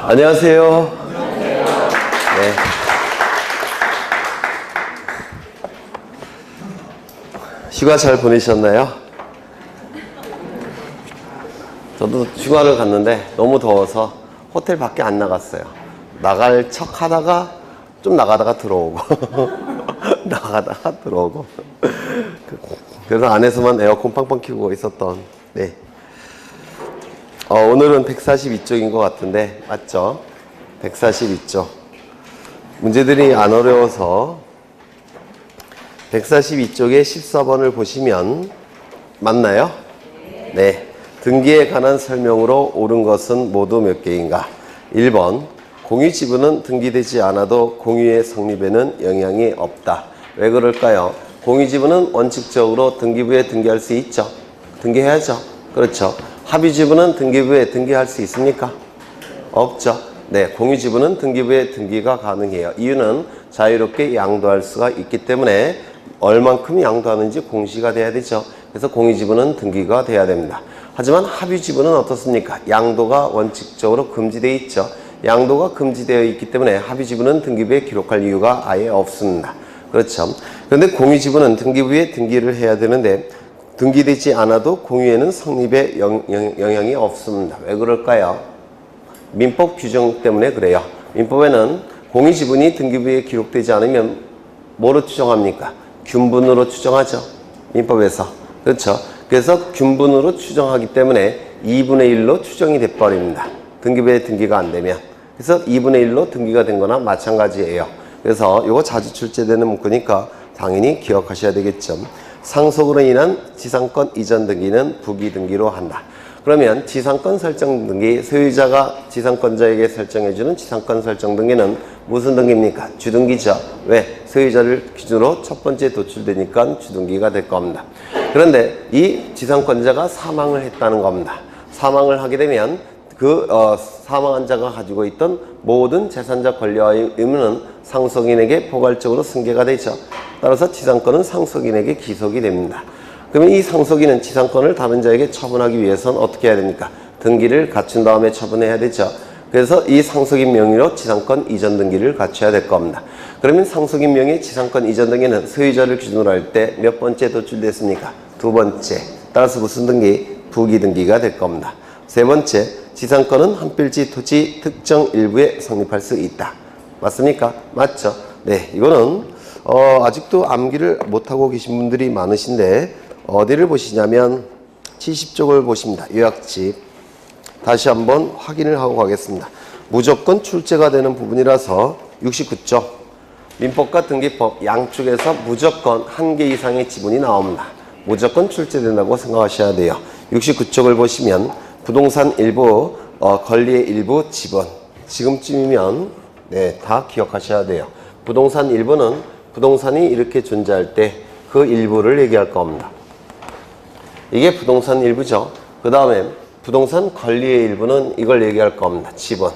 안녕하세요. 네. 휴가 잘 보내셨나요? 저도 휴가를 갔는데 너무 더워서 호텔 밖에 안 나갔어요. 나갈 척 하다가 좀 나가다가 들어오고 나가다가 들어오고 그래서 안에서만 에어컨 팡팡 켜고 있었던. 네. 오늘은 142쪽인 것 같은데 맞죠? 142쪽 문제들이 안 어려워서 142쪽에 14번을 보시면 맞나요? 네. 등기에 관한 설명으로 옳은 것은 모두 몇 개인가? 1번 공유지분은 등기되지 않아도 공유의 성립에는 영향이 없다. 왜 그럴까요? 공유지분은 원칙적으로 등기부에 등기할 수 있죠. 등기해야죠. 그렇죠. 합의지분은 등기부에 등기할 수 있습니까? 없죠. 네, 공유지분은 등기부에 등기가 가능해요. 이유는 자유롭게 양도할 수가 있기 때문에 얼만큼 양도하는지 공시가 돼야 되죠. 그래서 공유지분은 등기가 돼야 됩니다. 하지만 합의지분은 어떻습니까? 양도가 원칙적으로 금지되어 있죠. 양도가 금지되어 있기 때문에 합의지분은 등기부에 기록할 이유가 아예 없습니다. 그렇죠. 그런데 공유지분은 등기부에 등기를 해야 되는데 등기되지 않아도 공유에는 성립에 영향이 없습니다. 왜 그럴까요? 민법 규정 때문에 그래요. 민법에는 공유지분이 등기부에 기록되지 않으면 뭐로 추정합니까? 균분으로 추정하죠. 민법에서. 그렇죠. 그래서 균분으로 추정하기 때문에 2분의 1로 추정이 돼버립니다. 등기부에 등기가 안 되면. 그래서 2분의 1로 등기가 된 거나 마찬가지예요. 그래서 이거 자주 출제되는 문구니까 당연히 기억하셔야 되겠죠. 상속으로 인한 지상권 이전 등기는 부기 등기로 한다. 그러면 지상권 설정 등기, 소유자가 지상권자에게 설정해주는 지상권 설정 등기는 무슨 등기입니까? 주등기죠. 왜? 소유자를 기준으로 첫 번째 도출되니까 주등기가 될 겁니다. 그런데 이 지상권자가 사망을 했다는 겁니다. 사망을 하게 되면 사망한 자가 가지고 있던 모든 재산자 권리와 의무는 상속인에게 포괄적으로 승계가 되죠. 따라서 지상권은 상속인에게 기속이 됩니다. 그러면 이 상속인은 지상권을 다른 자에게 처분하기 위해서는 어떻게 해야 됩니까? 등기를 갖춘 다음에 처분해야 되죠. 그래서 이 상속인 명의로 지상권 이전 등기를 갖춰야 될 겁니다. 그러면 상속인 명의 지상권 이전 등기는 소유자를 기준으로 할 때 몇 번째 도출됐습니까? 두 번째. 따라서 무슨 등기? 부기 등기가 될 겁니다. 세 번째, 지상권은 한 필지 토지 특정 일부에 성립할 수 있다. 맞습니까? 맞죠? 네, 이거는 아직도 암기를 못하고 계신 분들이 많으신데 어디를 보시냐면 70쪽을 보십니다. 요약집. 다시 한번 확인을 하고 가겠습니다. 무조건 출제가 되는 부분이라서 69쪽. 민법과 등기법 양쪽에서 무조건 한 개 이상의 지분이 나옵니다. 무조건 출제된다고 생각하셔야 돼요. 69쪽을 보시면 부동산 일부, 권리의 일부 지분. 지금쯤이면 네, 다 기억하셔야 돼요. 부동산 일부는 부동산이 이렇게 존재할 때 그 일부를 얘기할 겁니다. 이게 부동산 일부죠. 그 다음에 부동산 권리의 일부는 이걸 얘기할 겁니다. 지분.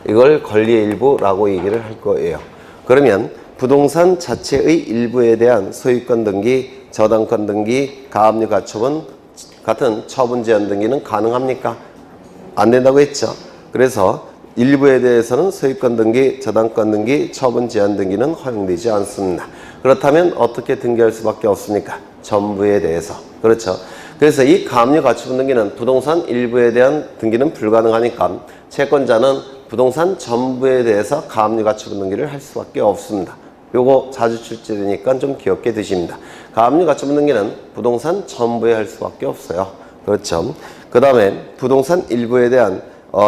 이걸 권리의 일부라고 얘기를 할 거예요. 그러면 부동산 자체의 일부에 대한 소유권 등기, 저당권 등기, 가압류 가처분 같은 처분 제한 등기는 가능합니까? 안 된다고 했죠. 그래서 일부에 대해서는 소유권 등기, 저당권 등기, 처분 제한 등기는 허용되지 않습니다. 그렇다면 어떻게 등기할 수밖에 없습니까? 전부에 대해서. 그렇죠. 그래서 이 가압류 가처분 등기는 부동산 일부에 대한 등기는 불가능하니까 채권자는 부동산 전부에 대해서 가압류 가처분 등기를 할 수밖에 없습니다. 요거 자주 출제되니까 좀 귀엽게 드십니다. 가압류 가처분 등기는 부동산 전부에 할 수밖에 없어요. 그렇죠. 그 다음에 부동산 일부에 대한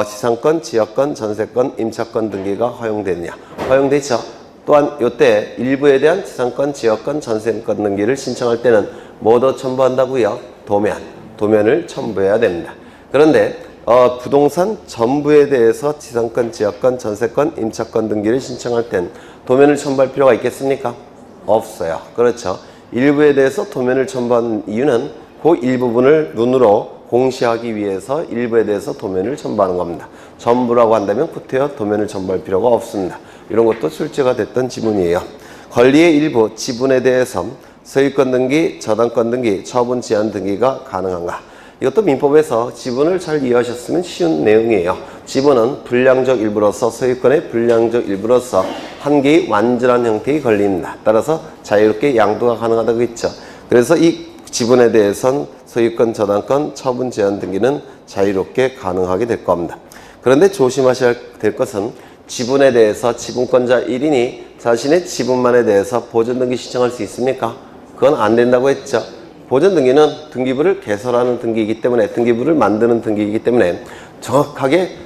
지상권, 지역권, 전세권, 임차권 등기가 허용되느냐? 허용되죠. 또한 이때 일부에 대한 지상권, 지역권, 전세권 등기를 신청할 때는 뭐도 첨부한다고요? 도면을 첨부해야 됩니다. 그런데 부동산 전부에 대해서 지상권, 지역권, 전세권, 임차권 등기를 신청할 땐 도면을 첨부할 필요가 있겠습니까? 없어요. 그렇죠. 일부에 대해서 도면을 첨부한 이유는 그 일부분을 눈으로 공시하기 위해서 일부에 대해서 도면을 첨부하는 겁니다. 전부라고 한다면 구태여 도면을 첨부할 필요가 없습니다. 이런 것도 출제가 됐던 지문이에요. 권리의 일부, 지분에 대해서 소유권 등기, 저당권 등기, 처분 제한 등기가 가능한가? 이것도 민법에서 지분을 잘 이해하셨으면 쉬운 내용이에요. 지분은 불량적 일부로서 소유권의 불량적 일부로서 한 개의 완전한 형태에 걸립니다. 따라서 자유롭게 양도가 가능하다고 했죠. 그래서 이 지분에 대해선 소유권, 저당권, 처분 제한 등기는 자유롭게 가능하게 될 겁니다. 그런데 조심하셔야 될 것은 지분에 대해서 지분권자 1인이 자신의 지분만에 대해서 보존등기 신청할 수 있습니까? 그건 안 된다고 했죠. 보존등기는 등기부를 개설하는 등기이기 때문에, 등기부를 만드는 등기이기 때문에 정확하게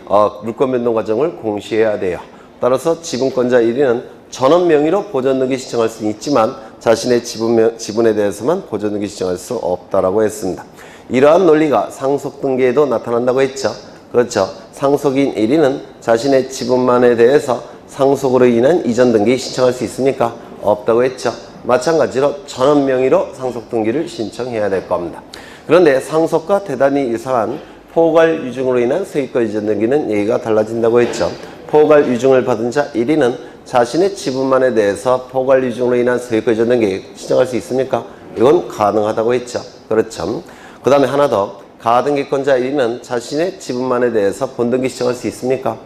물권 변동 과정을 공시해야 돼요. 따라서 지분권자 1인은 전원 명의로 보존등기 신청할 수는 있지만 자신의 지분에 대해서만 보존등기 신청할 수 없다라고 했습니다. 이러한 논리가 상속등기에도 나타난다고 했죠. 그렇죠. 상속인 1인은 자신의 지분만에 대해서 상속으로 인한 이전등기 신청할 수 있습니까? 없다고 했죠. 마찬가지로 전원 명의로 상속등기를 신청해야 될 겁니다. 그런데 상속과 대단히 유사한 포괄 유증으로 인한 소유권 이전 등기는 얘기가 달라진다고 했죠. 포괄 유증을 받은 자 1인은 자신의 지분만에 대해서 포괄 유증으로 인한 소유권 이전 등기 신청할 수 있습니까? 이건 가능하다고 했죠. 그렇죠. 그 다음에 하나 더, 가등기권자 1인은 자신의 지분만에 대해서 본등기 신청할 수 있습니까?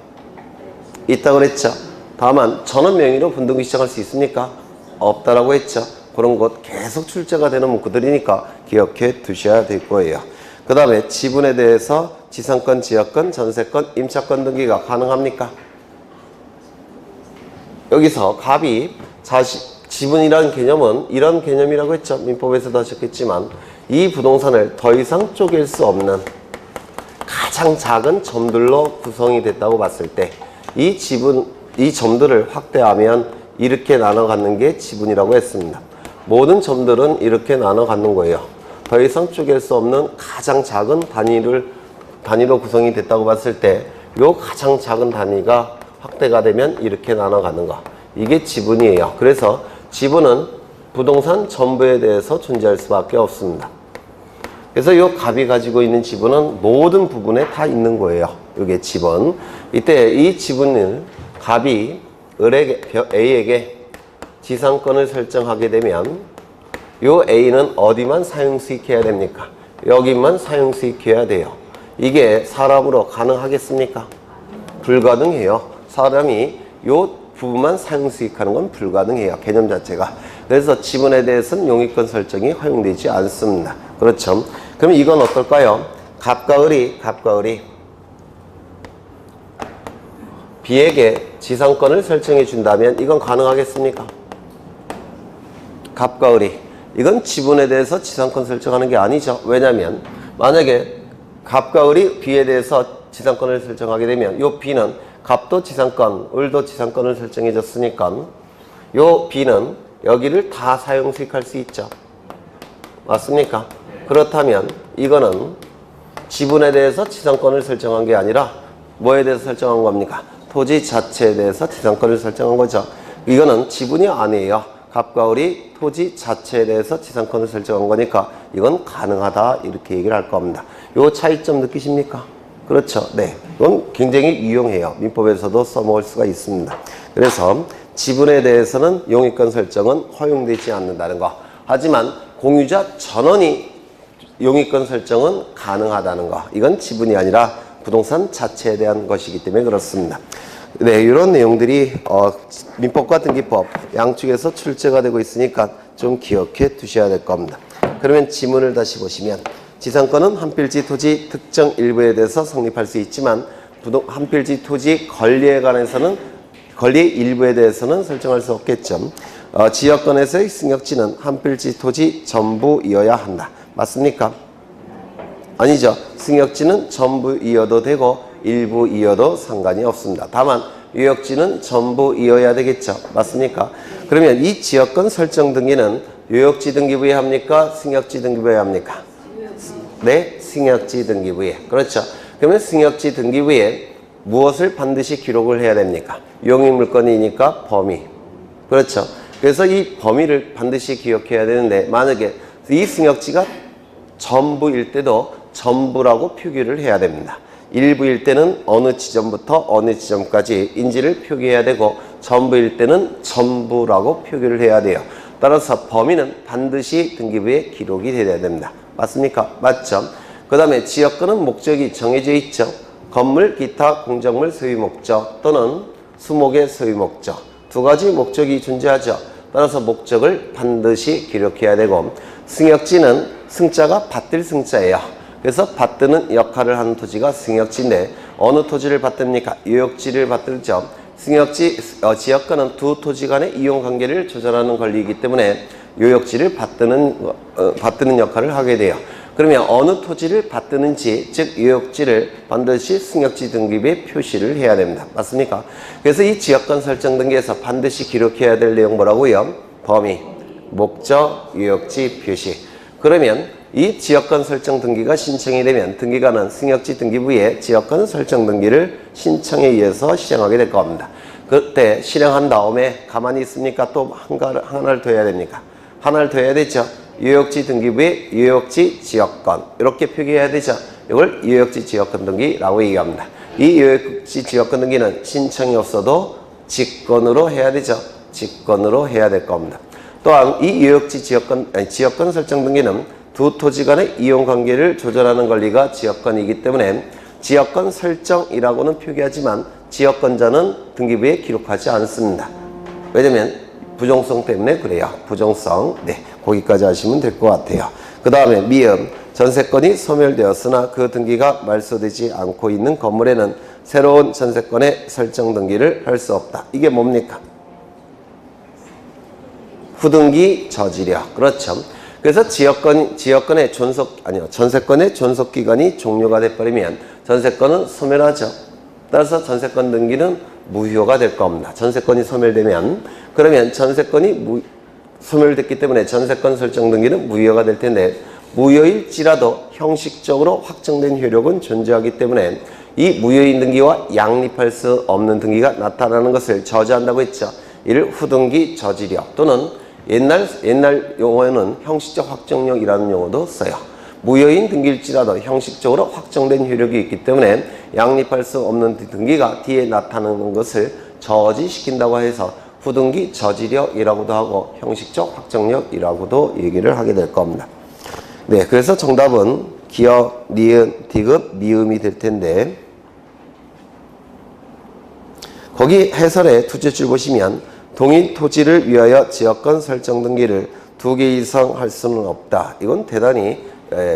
있다고 그랬죠. 다만 전원 명의로 본등기 신청할 수 있습니까? 없다라고 했죠. 그런 것 계속 출제가 되는 문구들이니까 기억해 두셔야 될 거예요. 그 다음에 지분에 대해서 지상권, 지역권, 전세권, 임차권 등기가 가능합니까? 여기서 갑이 지분이라는 개념은 이런 개념이라고 했죠. 민법에서도 하셨겠지만 이 부동산을 더 이상 쪼갤 수 없는 가장 작은 점들로 구성이 됐다고 봤을 때 이 지분, 이 점들을 확대하면 이렇게 나눠 갖는 게 지분이라고 했습니다. 모든 점들은 이렇게 나눠 갖는 거예요. 더 이상 쪼갤 수 없는 가장 작은 단위로 구성이 됐다고 봤을 때 이 가장 작은 단위가 확대가 되면 이렇게 나눠 가는 거. 이게 지분이에요. 그래서 지분은 부동산 전부에 대해서 존재할 수밖에 없습니다. 그래서 이 갑이 가지고 있는 지분은 모든 부분에 다 있는 거예요. 이게 지분. 이때 이 지분을 갑이 A에게 지상권을 설정하게 되면 요 A는 어디만 사용수익해야 됩니까? 여기만 사용수익해야 돼요. 이게 사람으로 가능하겠습니까? 불가능해요. 사람이 요 부분만 사용수익하는 건 불가능해요. 개념 자체가. 그래서 지분에 대해서는 용익권 설정이 허용되지 않습니다. 그렇죠. 그럼 이건 어떨까요? 갑과 을이 B에게 지상권을 설정해 준다면 이건 가능하겠습니까? 갑과 을이. 이건 지분에 대해서 지상권 설정하는 게 아니죠. 왜냐하면 만약에 갑과 을이 B에 대해서 지상권을 설정하게 되면 요 B는 갑도 지상권, 을도 지상권을 설정해 줬으니까 요 B는 여기를 다 사용 수익할 수 있죠. 맞습니까? 그렇다면 이거는 지분에 대해서 지상권을 설정한 게 아니라 뭐에 대해서 설정한 겁니까? 토지 자체에 대해서 지상권을 설정한 거죠. 이거는 지분이 아니에요. 갑과 을이 토지 자체에 대해서 지상권을 설정한 거니까 이건 가능하다 이렇게 얘기를 할 겁니다. 요 차이점 느끼십니까? 그렇죠. 네. 이건 굉장히 유용해요. 민법에서도 써먹을 수가 있습니다. 그래서 지분에 대해서는 용익권 설정은 허용되지 않는다는 거. 하지만 공유자 전원이 용익권 설정은 가능하다는 거. 이건 지분이 아니라 부동산 자체에 대한 것이기 때문에 그렇습니다. 네, 이런 내용들이 민법과 등기법 양쪽에서 출제가 되고 있으니까 좀 기억해 두셔야 될 겁니다. 그러면 지문을 다시 보시면 지상권은 한필지 토지 특정 일부에 대해서 성립할 수 있지만 한필지 토지 권리에 관해서는 권리 일부에 대해서는 설정할 수 없겠죠. 지역권에서의 승역지는 한필지 토지 전부이어야 한다. 맞습니까? 아니죠. 승역지는 전부 이어도 되고 일부 이어도 상관이 없습니다. 다만 유역지는 전부 이어야 되겠죠. 맞습니까? 그러면 이 지역권 설정 등기는 유역지 등기부에 합니까? 승역지 등기부에 합니까? 네, 승역지 등기부에. 그렇죠. 그러면 승역지 등기부에 무엇을 반드시 기록을 해야 됩니까? 용익물건이니까 범위. 그렇죠. 그래서 이 범위를 반드시 기억해야 되는데 만약에 이 승역지가 전부일 때도 전부라고 표기를 해야 됩니다. 일부일 때는 어느 지점부터 어느 지점까지 인지를 표기해야 되고 전부일 때는 전부라고 표기를 해야 돼요. 따라서 범위는 반드시 등기부에 기록이 돼야 됩니다. 맞습니까? 맞죠? 그 다음에 지역권은 목적이 정해져 있죠. 건물, 기타, 공작물 소유 목적 또는 수목의 소유 목적. 두 가지 목적이 존재하죠. 따라서 목적을 반드시 기록해야 되고, 승역지는 승자가 받들 승자예요. 그래서 받드는 역할을 하는 토지가 승역지인데 어느 토지를 받듭니까? 요역지를 받들죠. 승역지 지역권은 두 토지 간의 이용관계를 조절하는 권리이기 때문에 요역지를 받드는 역할을 하게 돼요. 그러면 어느 토지를 받드는지, 즉 요역지를 반드시 승역지 등기부에 표시를 해야 됩니다. 맞습니까? 그래서 이 지역권 설정 등기에서 반드시 기록해야 될 내용 뭐라고요? 범위, 목적, 요역지 표시. 그러면 이 지역권 설정 등기가 신청이 되면 등기관은 승역지 등기부에 지역권 설정 등기를 신청에 의해서 실행하게 될 겁니다. 그때 실행한 다음에 가만히 있습니까? 또 하나를 더 해야 됩니까? 하나를 더 해야 되죠. 요역지 등기부에 요역지 지역권 이렇게 표기해야 되죠. 이걸 요역지 지역권 등기라고 얘기합니다. 이 요역지 지역권 등기는 신청이 없어도 직권으로 해야 되죠. 직권으로 해야 될 겁니다. 또한 이 요역지 지역권 설정 등기는 두 토지 간의 이용관계를 조절하는 권리가 지역권이기 때문에 지역권 설정이라고는 표기하지만 지역권자는 등기부에 기록하지 않습니다. 왜냐면 부정성 때문에 그래요. 부정성. 네, 거기까지 하시면 될 것 같아요. 그 다음에 미음, 전세권이 소멸되었으나 그 등기가 말소되지 않고 있는 건물에는 새로운 전세권의 설정 등기를 할 수 없다. 이게 뭡니까? 후등기 저지력. 그렇죠. 그래서 지역권의 전세권의 존속 기간이 종료가 돼버리면 전세권은 소멸하죠. 따라서 전세권 등기는 무효가 될 겁니다. 전세권이 소멸되면, 그러면 전세권이 소멸됐기 때문에 전세권 설정 등기는 무효가 될 텐데, 무효일지라도 형식적으로 확정된 효력은 존재하기 때문에 이 무효인 등기와 양립할 수 없는 등기가 나타나는 것을 저지한다고 했죠. 이를 후등기 저지력 또는 옛날 용어에는 형식적 확정력이라는 용어도 써요. 무효인 등기일지라도 형식적으로 확정된 효력이 있기 때문에 양립할 수 없는 등기가 뒤에 나타나는 것을 저지시킨다고 해서 후등기 저지력이라고도 하고 형식적 확정력이라고도 얘기를 하게 될 겁니다. 네, 그래서 정답은 기역, 니은, 디귿, 미음이 될 텐데, 거기 해설의 두째 줄 보시면 동일 토지를 위하여 지역권 설정 등기를 2개 이상 할 수는 없다. 이건 대단히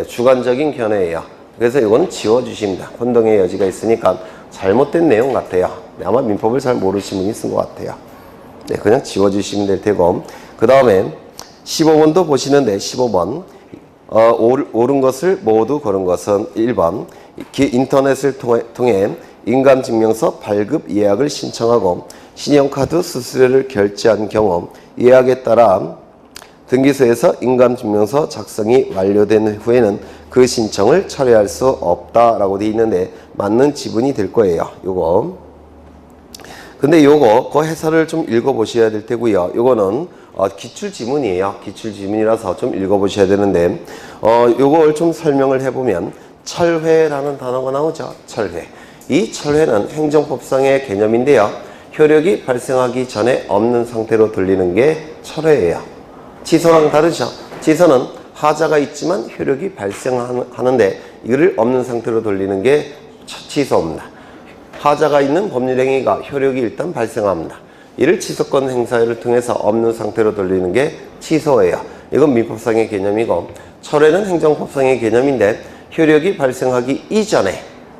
주관적인 견해예요. 그래서 이건 지워주십니다. 혼동의 여지가 있으니까 잘못된 내용 같아요. 아마 민법을 잘 모르시는 분이 쓴 것 같아요. 네, 그냥 지워주시면 될 테고, 그 다음에 15번도 보시는데 15번 옳은 것을 모두 고른 것은 1번 인터넷을 통해 인감증명서 발급 예약을 신청하고 신용카드 수수료를 결제한 경우 예약에 따라 등기소에서 인감증명서 작성이 완료된 후에는 그 신청을 철회할 수 없다라고 되어 있는데 맞는 지분이 될 거예요. 요거. 근데 요거 그 해설을 좀 읽어보셔야 될 테고요. 요거는 기출지문이에요. 기출지문이라서 좀 읽어보셔야 되는데 요걸 좀 설명을 해보면 철회라는 단어가 나오죠. 철회. 이 철회는 행정법상의 개념인데요. 효력이 발생하기 전에 없는 상태로 돌리는 게 철회예요. 취소랑 다르죠. 취소는 하자가 있지만 효력이 발생하는데 이거를 없는 상태로 돌리는 게 취소입니다. 하자가 있는 법률행위가 효력이 일단 발생합니다. 이를 취소권 행사를 통해서 없는 상태로 돌리는 게 취소예요. 이건 민법상의 개념이고 철회는 행정법상의 개념인데 효력이 발생하기 이전에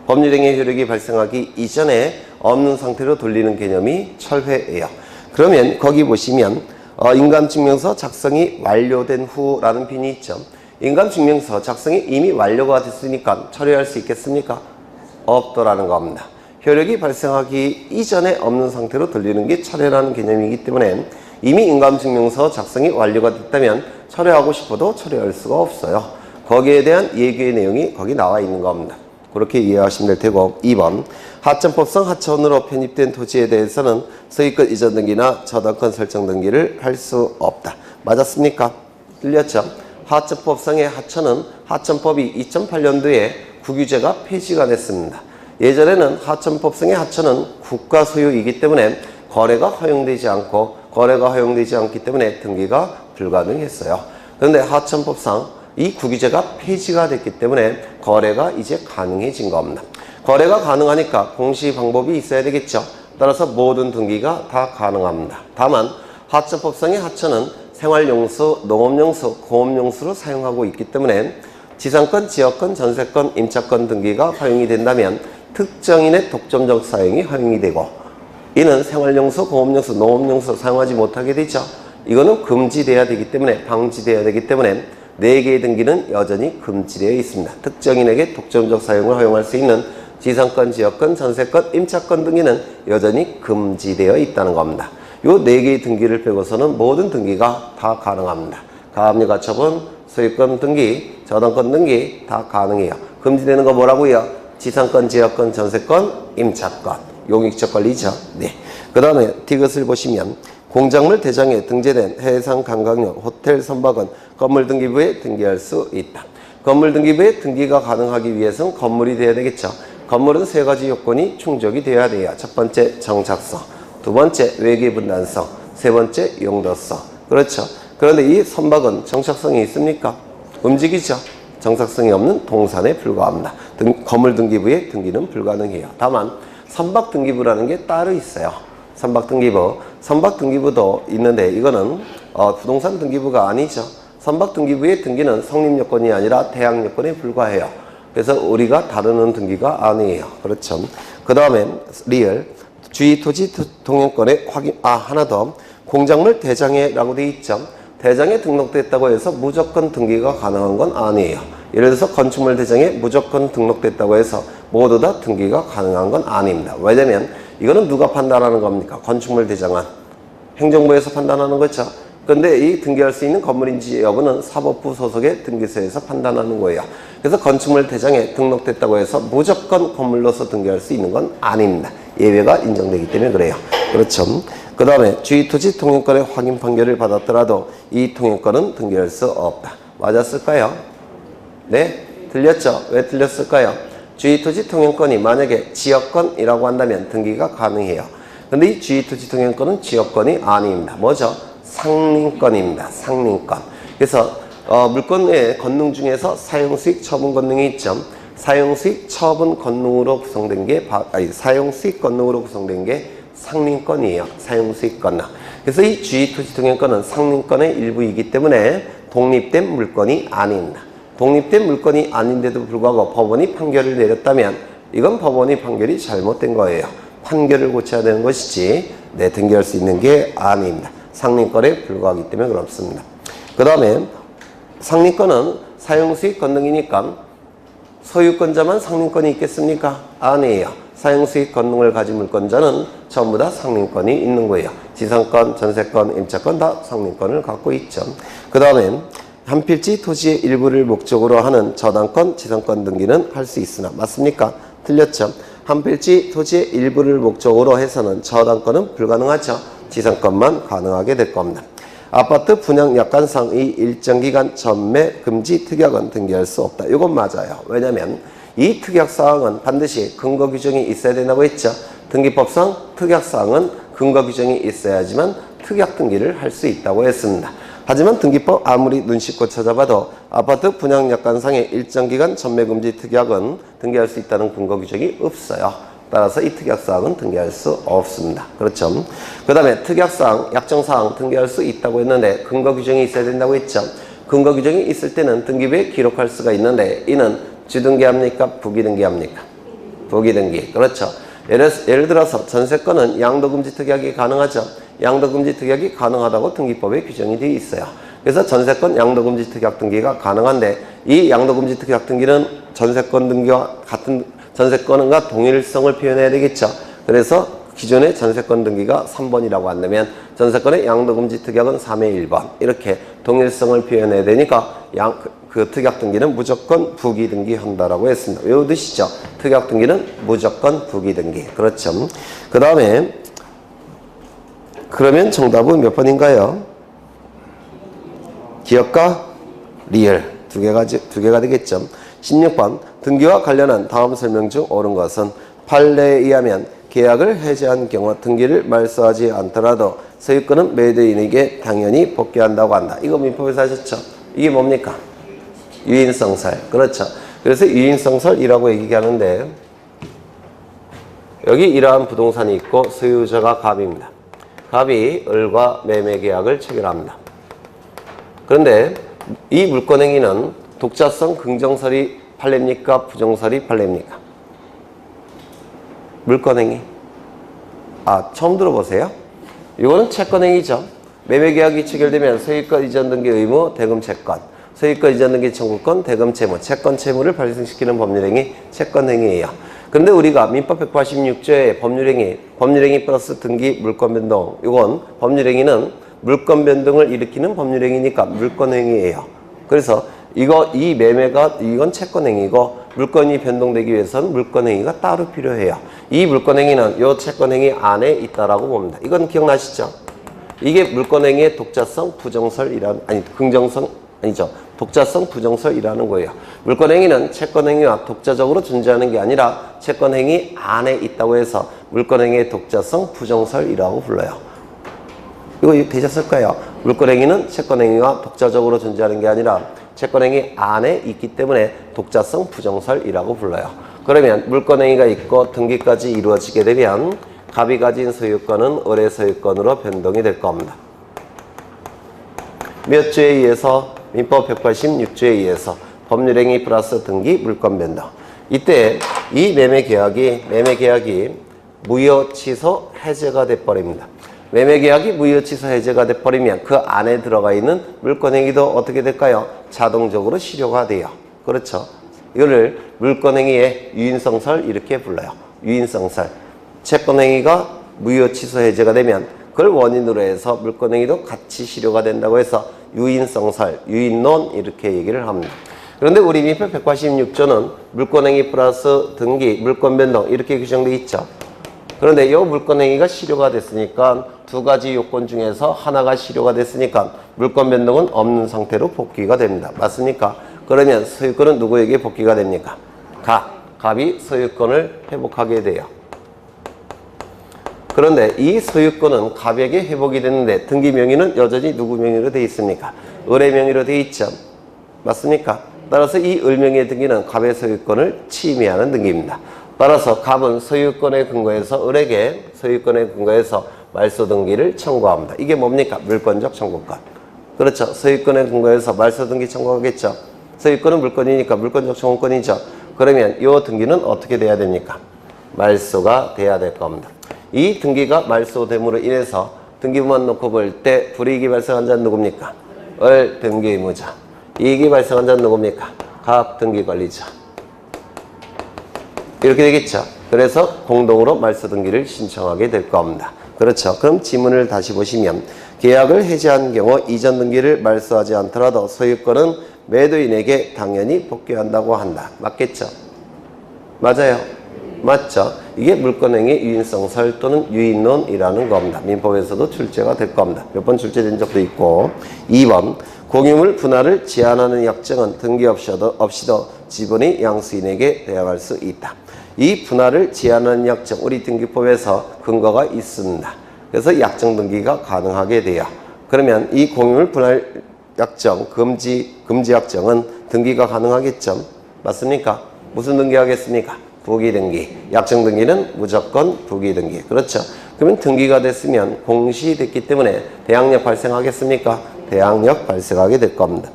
법률행위 효력이 발생하기 이전에 없는 상태로 돌리는 개념이 철회예요. 그러면 거기 보시면 인감증명서 작성이 완료된 후라는 빈이 있죠. 인감증명서 작성이 이미 완료가 됐으니까 철회할 수 있겠습니까? 없더라는 겁니다. 효력이 발생하기 이전에 없는 상태로 돌리는 게 철회라는 개념이기 때문에 이미 인감증명서 작성이 완료가 됐다면 철회하고 싶어도 철회할 수가 없어요. 거기에 대한 예규의 내용이 거기 나와 있는 겁니다. 그렇게 이해하시면 될 테고 2번 하천법상 하천으로 편입된 토지에 대해서는 소유권 이전 등기나 저당권 설정 등기를 할 수 없다. 맞았습니까? 틀렸죠? 하천법상의 하천은 하천법이 2008년도에 구규제가 폐지가 됐습니다. 예전에는 하천법상의 하천은 국가 소유이기 때문에 거래가 허용되지 않기 때문에 등기가 불가능했어요. 그런데 하천법상 이 구기제가 폐지가 됐기 때문에 거래가 이제 가능해진 겁니다. 거래가 가능하니까 공시 방법이 있어야 되겠죠. 따라서 모든 등기가 다 가능합니다. 다만 하천법상의 하천은 생활용수, 농업용수, 공업용수로 사용하고 있기 때문에 지상권, 지역권, 전세권, 임차권 등기가 허용이 된다면 특정인의 독점적 사용이 허용이 되고, 이는 생활용수, 공업용수, 농업용수 사용하지 못하게 되죠. 이거는 금지돼야 되기 때문에, 방지돼야 되기 때문에 4개의 등기는 여전히 금지되어 있습니다. 특정인에게 독점적 사용을 허용할 수 있는 지상권, 지역권, 전세권, 임차권 등기는 여전히 금지되어 있다는 겁니다. 요 4개의 등기를 빼고서는 모든 등기가 다 가능합니다. 가압류 가처분, 소유권 등기, 저당권 등기 다 가능해요. 금지되는 거 뭐라고요? 지상권, 지역권, 전세권, 임차권. 용익적 권리죠. 네. 그 다음에 디귿을 보시면 공작물 대장에 등재된 해상 관광용 호텔 선박은 건물 등기부에 등기할 수 있다. 건물 등기부에 등기가 가능하기 위해서는 건물이 돼야 되겠죠. 건물은 3가지 요건이 충족이 돼야 돼요. 첫 번째 정착성, 두 번째 외계분단성, 세 번째 용도성. 그렇죠. 그런데 이 선박은 정착성이 있습니까? 움직이죠. 정착성이 없는 동산에 불과합니다. 건물 등기부에 등기는 불가능해요. 다만 선박 등기부라는 게 따로 있어요. 선박 등기부도 있는데 이거는 부동산 등기부가 아니죠. 선박 등기부의 등기는 성립 요건이 아니라 대항 요건에 불과해요. 그래서 우리가 다루는 등기가 아니에요. 그렇죠. 그 다음에 리얼 주의 토지 통행권의 확인. 하나 더. 공작물 대장에라고 되어 있죠. 대장에 등록됐다고 해서 무조건 등기가 가능한 건 아니에요. 예를 들어서 건축물 대장에 무조건 등록됐다고 해서 모두 다 등기가 가능한 건 아닙니다. 왜냐면 이거는 누가 판단하는 겁니까? 건축물 대장은 행정부에서 판단하는 거죠. 그런데 이 등기할 수 있는 건물인지 여부는 사법부 소속의 등기소에서 판단하는 거예요. 그래서 건축물 대장에 등록됐다고 해서 무조건 건물로서 등기할 수 있는 건 아닙니다. 예외가 인정되기 때문에 그래요. 그렇죠. 그 다음에 주의토지 통행권의 확인 판결을 받았더라도 이 통행권은 등기할 수 없다. 맞았을까요? 네? 틀렸죠? 왜 틀렸을까요? 주의토지 통행권이 만약에 지역권이라고 한다면 등기가 가능해요. 근데 이 주의토지 통행권은 지역권이 아닙니다. 뭐죠? 상린권입니다. 상린권. 그래서 물권의 권능 중에서 사용수익 처분 권능이 있죠. 사용수익 처분 권능으로 구성된 게 사용수익 권능으로 구성된 게 상린권이에요. 사용수익 권능. 그래서 이 주의토지 통행권은 상린권의 일부이기 때문에 독립된 물권이 아닙니다. 독립된 물권이 아닌데도 불구하고 법원이 판결을 내렸다면 이건 법원이 판결이 잘못된 거예요. 판결을 고쳐야 되는 것이지 등기할 수 있는 게 아닙니다. 상린권에 불과하기 때문에 그렇습니다. 그 다음에 상린권은 사용수익 권능이니까 소유권자만 상린권이 있겠습니까? 아니에요. 사용수익 권능을 가진 물권자는 전부 다 상린권이 있는 거예요. 지상권, 전세권, 임차권 다 상린권을 갖고 있죠. 그 다음에 한 필지 토지의 일부를 목적으로 하는 저당권, 지상권 등기는 할 수 있으나 맞습니까? 틀렸죠. 한 필지 토지의 일부를 목적으로 해서는 저당권은 불가능하죠. 지상권만 가능하게 될 겁니다. 아파트 분양 약관상 이 일정 기간 전매 금지 특약은 등기할 수 없다. 이건 맞아요. 왜냐하면 이 특약사항은 반드시 근거 규정이 있어야 된다고 했죠. 등기법상 특약사항은 근거 규정이 있어야지만 특약 등기를 할 수 있다고 했습니다. 하지만 등기법 아무리 눈 씻고 찾아봐도 아파트 분양 약관상의 일정 기간 전매 금지 특약은 등기할 수 있다는 근거 규정이 없어요. 따라서 이 특약사항은 등기할 수 없습니다. 그렇죠. 그 다음에 특약사항, 약정사항 등기할 수 있다고 했는데 근거 규정이 있어야 된다고 했죠. 근거 규정이 있을 때는 등기부에 기록할 수가 있는데 이는 주등기합니까? 부기등기합니까? 부기등기. 그렇죠. 예를 들어서 전세권은 양도금지 특약이 가능하죠. 양도금지 특약이 가능하다고 등기법에 규정이 되어 있어요. 그래서 전세권 양도금지 특약 등기가 가능한데 이 양도금지 특약 등기는 전세권 등기와 같은 전세권과 동일성을 표현해야 되겠죠. 그래서 기존의 전세권 등기가 3번이라고 한다면 전세권의 양도금지 특약은 3의 1번 이렇게 동일성을 표현해야 되니까 그 특약 등기는 무조건 부기 등기한다라고 했습니다. 외우드시죠? 특약 등기는 무조건 부기 등기. 그렇죠. 그 다음에 그러면 정답은 몇 번인가요? 기억과 리얼 두 개가 되겠죠. 16번 등기와 관련한 다음 설명 중 옳은 것은 판례에 의하면 계약을 해지한 경우 등기를 말소하지 않더라도 소유권은 매도인에게 당연히 복귀한다고 한다. 이거 민법에서 하셨죠? 이게 뭡니까? 유인성설. 그렇죠. 그래서 유인성설이라고 얘기하는데 여기 이러한 부동산이 있고 소유자가 갑입니다. 갑이 을과 매매계약을 체결합니다. 그런데 이 물권행위는 독자성 긍정설이 판례입니까? 부정설이 판례입니까? 물권행위. 처음 들어보세요? 이거는 채권행위죠. 매매계약이 체결되면 소유권 이전 등기 의무, 대금 채권, 소유권 이전 등기 청구권, 대금 채무, 채권 채무를 발생시키는 법률행위, 채권행위예요. 그런데 우리가 민법 186조의 법률행위 플러스 등기 물권 변동, 이건 법률행위는 물권 변동을 일으키는 법률행위니까 물권행위예요. 그래서 이 매매가 이건 채권행위고 물권이 변동되기 위해서는 물권행위가 따로 필요해요. 이 물권행위는 이 채권행위 안에 있다라고 봅니다. 이건 기억나시죠? 이게 물권행위의 독자성 부정설이라는 독자성 부정설이라는 거예요. 물권행위는 채권행위와 독자적으로 존재하는 게 아니라 채권행위 안에 있다고 해서 물권행위의 독자성 부정설이라고 불러요. 이거 되셨을까요? 물권행위는 채권행위와 독자적으로 존재하는 게 아니라 채권행위 안에 있기 때문에 독자성 부정설이라고 불러요. 그러면 물권행위가 있고 등기까지 이루어지게 되면 갑이 가진 소유권은 을의 소유권으로 변동이 될 겁니다. 몇 조에 의해서? 민법 186조에 의해서 법률행위 플러스 등기 물권 변동. 이때 이 매매계약이 무효 취소 해제가 돼버립니다. 매매계약이 무효 취소 해제가 돼버리면 그 안에 들어가 있는 물권행위도 어떻게 될까요? 자동적으로 실효가 돼요. 그렇죠? 이거를 물권행위의 유인성설 이렇게 불러요. 유인성설. 채권행위가 무효 취소 해제가 되면 그걸 원인으로 해서 물권행위도 같이 실효가 된다고 해서 유인성설, 유인론 이렇게 얘기를 합니다. 그런데 우리 민법 186조는 물권행위 플러스 등기, 물권 변동 이렇게 규정되어 있죠. 그런데 이 물권행위가 실효가 됐으니까 두 가지 요건 중에서 하나가 실효가 됐으니까 물권 변동은 없는 상태로 복귀가 됩니다. 맞습니까? 그러면 소유권은 누구에게 복귀가 됩니까? 갑이 소유권을 회복하게 돼요. 그런데 이 소유권은 갑에게 회복이 됐는데 등기 명의는 여전히 누구 명의로 되어 있습니까? 을의 명의로 되어 있죠. 맞습니까? 따라서 이 을 명의의 등기는 갑의 소유권을 침해하는 등기입니다. 따라서 갑은 소유권에 근거해서 을에게 소유권에 근거해서 말소 등기를 청구합니다. 이게 뭡니까? 물권적 청구권. 그렇죠. 소유권에 근거해서 말소 등기 청구하겠죠. 소유권은 물권이니까 물권적 청구권이죠. 그러면 이 등기는 어떻게 돼야 됩니까? 말소가 돼야 될 겁니다. 이 등기가 말소됨으로 인해서 등기부만 놓고 볼 때 불이익이 발생한 자는 누굽니까? 을 등기 의무자. 이익이 발생한 자는 누굽니까? 갑 등기 관리자. 이렇게 되겠죠. 그래서 공동으로 말소 등기를 신청하게 될 겁니다. 그렇죠. 그럼 지문을 다시 보시면 계약을 해지한 경우 이전 등기를 말소하지 않더라도 소유권은 매도인에게 당연히 복귀한다고 한다. 맞겠죠? 맞아요. 맞죠? 이게 물권행위 유인성설 또는 유인론이라는 겁니다. 민법에서도 출제가 될 겁니다. 몇 번 출제된 적도 있고. 2번 공유물 분할을 제한하는 약정은 등기 없이도 지분이 양수인에게 대항할 수 있다. 이 분할을 제한하는 약정, 우리 등기법에서 근거가 있습니다. 그래서 약정 등기가 가능하게 돼요. 그러면 이 공유물 분할 약정, 금지 약정은 등기가 가능하겠죠? 맞습니까? 무슨 등기 하겠습니까? 부기등기. 약정 등기는 무조건 부기등기. 그렇죠? 그러면 등기가 됐으면 공시됐기 때문에 대항력 발생하겠습니까? 대항력 발생하게 될 겁니다.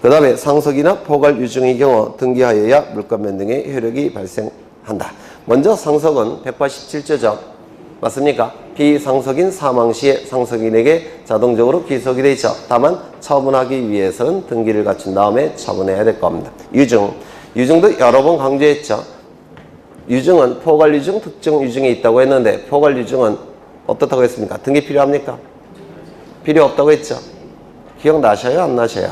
그 다음에 상속이나 포괄 유증의 경우 등기하여야 물권 변동의 효력이 발생한다. 먼저 상속은 187조죠. 맞습니까? 비상속인 사망 시에 상속인에게 자동적으로 귀속이 되죠. 다만 처분하기 위해서는 등기를 갖춘 다음에 처분해야 될 겁니다. 유증도 여러 번 강조했죠. 유증은 포괄 유증, 특정 유증이 있다고 했는데 포괄 유증은 어떻다고 했습니까? 등기 필요합니까? 필요 없다고 했죠. 기억나셔요? 안 나셔요?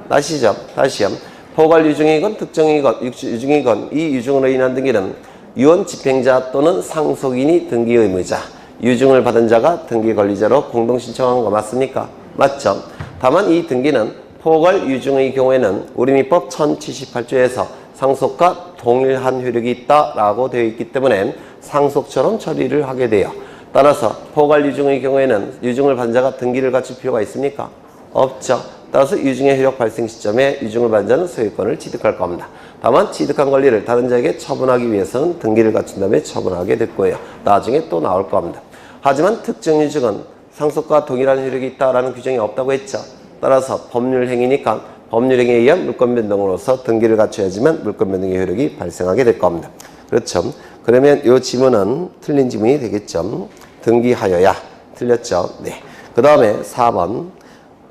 나시죠? 다시요. 포괄 유증이건 특정이건 유증이건 이 유증으로 인한 등기는 유언 집행자 또는 상속인이 등기 의무자, 유증을 받은 자가 등기 권리자로 공동 신청한 거 맞습니까? 맞죠? 다만 이 등기는 포괄 유증의 경우에는 우리 민법 1078조에서 상속과 동일한 효력이 있다라고 되어 있기 때문에 상속처럼 처리를 하게 돼요. 따라서 포괄 유증의 경우에는 유증을 받은 자가 등기를 갖출 필요가 있습니까? 없죠. 따라서 유증의 효력 발생 시점에 유증을 받은 자는 소유권을 취득할 겁니다. 다만 취득한 권리를 다른 자에게 처분하기 위해서는 등기를 갖춘 다음에 처분하게 될 거예요. 나중에 또 나올 겁니다. 하지만 특정 유증은 상속과 동일한 효력이 있다라는 규정이 없다고 했죠. 따라서 법률 행위니까 법률 행위에 의한 물권 변동으로서 등기를 갖춰야지만 물권 변동의 효력이 발생하게 될 겁니다. 그렇죠. 그러면 이 지문은 틀린 지문이 되겠죠. 등기하여야 틀렸죠. 네. 그 다음에 4번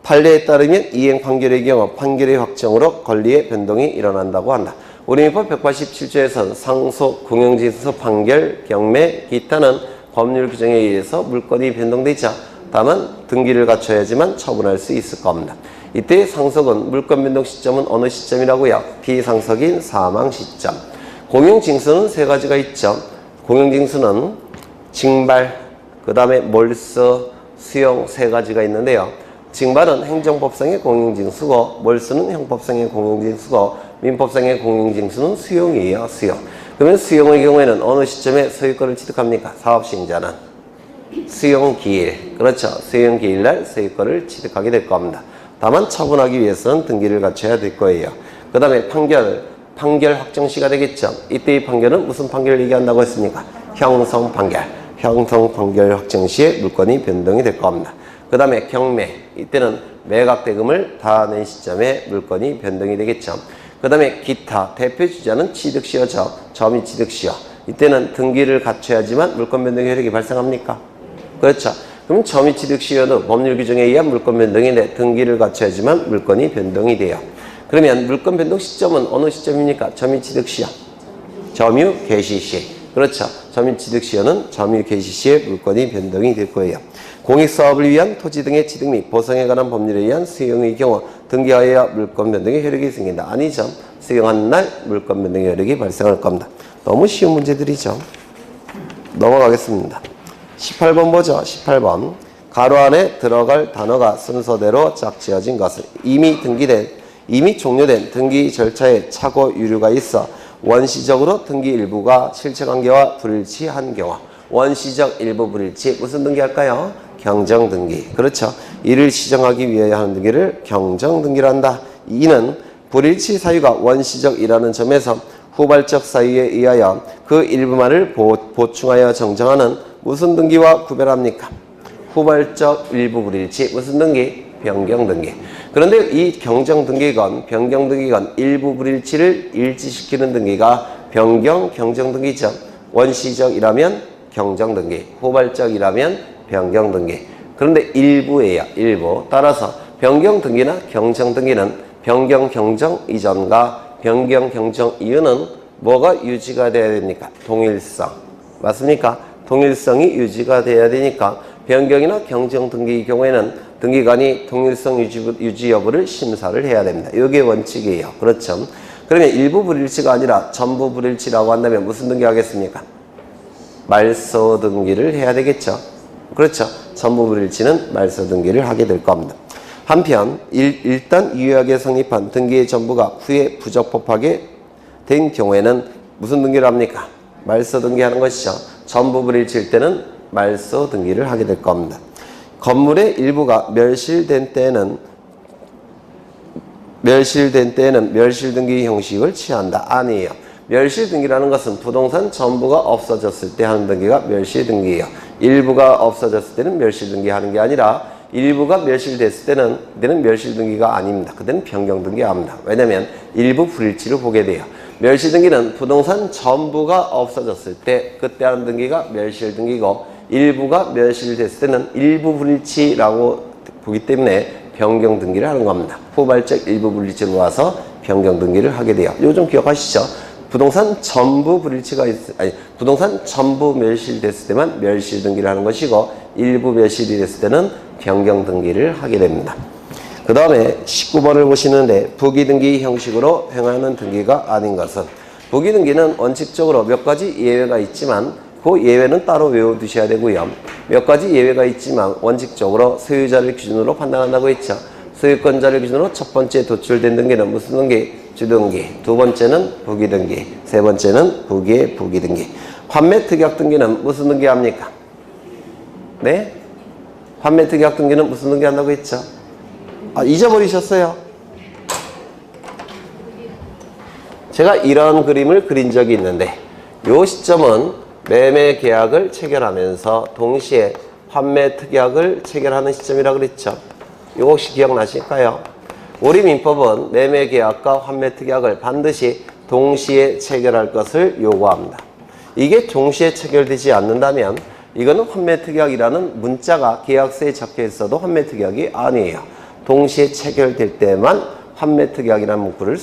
판례에 따르면 이행 판결의 경우 판결의 확정으로 권리의 변동이 일어난다고 한다. 우리 민법 187조에서는 상속, 공영징수, 판결, 경매, 기타는 법률 규정에 의해서 물권이 변동되죠. 다만 등기를 갖춰야지만 처분할 수 있을 겁니다. 이때 상속은 물권 변동 시점은 어느 시점이라고요? 비상속인 사망 시점. 공영징수는 세 가지가 있죠. 공영징수는 징발, 그 다음에 몰수, 수용 세 가지가 있는데요. 징발은 행정법상의 공영징수고 몰수는 형법상의 공영징수고 민법상의 공영징수는 수용이에요. 수용. 그러면 수용의 경우에는 어느 시점에 소유권을 취득합니까? 사업시행자는 수용기일, 그렇죠. 수용기일날 소유권을 취득하게 될 겁니다. 다만 처분하기 위해서는 등기를 갖춰야 될 거예요. 그 다음에 판결 확정시가 되겠죠. 이때의 판결은 무슨 판결을 얘기한다고 했습니까? 형성판결. 형성판결 확정시에 물권이 변동이 될 겁니다. 그 다음에 경매, 이때는 매각대금을 다 낸 시점에 물권이 변동이 되겠죠. 그 다음에 기타, 대표주자는 취득시효죠. 점유 취득시효. 이때는 등기를 갖춰야지만 물권 변동의 효력이 발생합니까? 그렇죠. 그럼 점유 취득시효도 법률 규정에 의한 물권 변동인데 등기를 갖춰야지만 물권이 변동이 돼요. 그러면 물권 변동 시점은 어느 시점입니까? 점유 취득시효. 점유 개시시. 그렇죠. 점유 취득시효는 점유 개시시에 물권이 변동이 될 거예요. 공익사업을 위한 토지 등의 취득 및 보상에 관한 법률에 의한 수용의 경우 등기하여야 물권 변동의 효력이 생긴다. 아니죠. 수용하는 날 물권 변동의 효력이 발생할 겁니다. 너무 쉬운 문제들이죠. 넘어가겠습니다. 18번 보죠. 18번. 가로 안에 들어갈 단어가 순서대로 짝 지어진 것은 이미 종료된 등기 절차에 착오 유류가 있어 원시적으로 등기 일부가 실체관계와 불일치한 경우. 원시적 일부 불일치 무슨 등기할까요? 경정등기. 그렇죠. 이를 시정하기 위하여 하는 등기를 경정등기를 한다. 이는 불일치 사유가 원시적이라는 점에서 후발적 사유에 의하여 그 일부만을 보충하여 정정하는 무슨 등기와 구별합니까? 후발적 일부 불일치 무슨 등기? 변경등기. 그런데 이 경정등기건 변경등기건 일부 불일치를 일치시키는 등기가 변경경정등기죠. 원시적이라면 경정등기, 후발적이라면 변경등기. 그런데 일부예요. 일부. 따라서 변경등기나 경정등기는 변경경정 이전과 변경경정 이후는 뭐가 유지가 돼야 됩니까? 동일성. 맞습니까? 동일성이 유지가 돼야 되니까 변경이나 경정등기의 경우에는 등기관이 동일성 유지 여부를 심사를 해야 됩니다. 이게 원칙이에요. 그렇죠? 그러면 일부 불일치가 아니라 전부 불일치라고 한다면 무슨 등기 하겠습니까? 말소 등기를 해야 되겠죠. 그렇죠. 전부 불일치는 말소 등기를 하게 될 겁니다. 한편 일단 유효하게 성립한 등기의 전부가 후에 부적법하게 된 경우에는 무슨 등기를 합니까? 말소 등기하는 것이죠. 전부 불일치일 때는 말소 등기를 하게 될 겁니다. 건물의 일부가 멸실된 때에는 멸실등기 형식을 취한다. 아니에요. 멸실등기라는 것은 부동산 전부가 없어졌을 때 하는 등기가 멸실등기예요. 일부가 없어졌을 때는 멸실등기 하는 게 아니라 일부가 멸실됐을 때는 멸실등기가 아닙니다. 그때는 변경등기 합니다. 왜냐하면 일부 불일치를 보게 돼요. 멸실등기는 부동산 전부가 없어졌을 때 그때 하는 등기가 멸실등기고 일부가 멸실됐을 때는 일부 불일치라고 보기 때문에 변경등기를 하는 겁니다. 후발적 일부 불일치로 와서 변경등기를 하게 돼요. 이거 좀 기억하시죠? 부동산 전부 부동산 전부 멸실됐을 때만 멸실등기를 하는 것이고 일부 멸실이 됐을 때는 변경등기를 하게 됩니다. 그 다음에 19번을 보시는데 부기등기 형식으로 행하는 등기가 아닌 것은 부기등기는 원칙적으로 몇 가지 예외가 있지만 그 예외는 따로 외워두셔야 되고요. 몇 가지 예외가 있지만 원칙적으로 소유자를 기준으로 판단한다고 했죠. 소유권자를 기준으로 첫 번째 도출된 등기는 무슨 등기? 주등기. 두 번째는 부기등기. 세 번째는 부기의 부기등기. 판매특약등기는 무슨 등기 합니까? 네? 판매특약등기는 무슨 등기 한다고 했죠? 아, 잊어버리셨어요? 제가 이런 그림을 그린 적이 있는데 이 시점은 매매 계약을 체결하면서 동시에 환매 특약을 체결하는 시점이라고 그랬죠. 이거 혹시 기억나실까요? 우리 민법은 매매 계약과 환매 특약을 반드시 동시에 체결할 것을 요구합니다. 이게 동시에 체결되지 않는다면 이거는 환매 특약이라는 문자가 계약서에 적혀 있어도 환매 특약이 아니에요. 동시에 체결될 때만 환매 특약이라는 문구를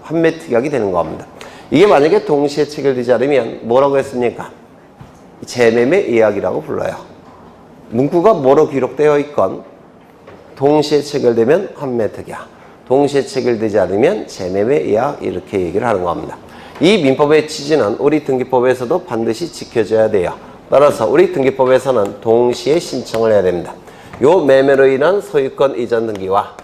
환매 특약이 되는 겁니다. 이게 만약에 동시에 체결되지 않으면 뭐라고 했습니까? 재매매 예약이라고 불러요. 문구가 뭐로 기록되어 있건 동시에 체결되면 환매 특약, 동시에 체결되지 않으면 재매매 예약 이렇게 얘기를 하는 겁니다. 이 민법의 취지는 우리 등기법에서도 반드시 지켜져야 돼요. 따라서 우리 등기법에서는 동시에 신청을 해야 됩니다. 요 매매로 인한 소유권 이전 등기와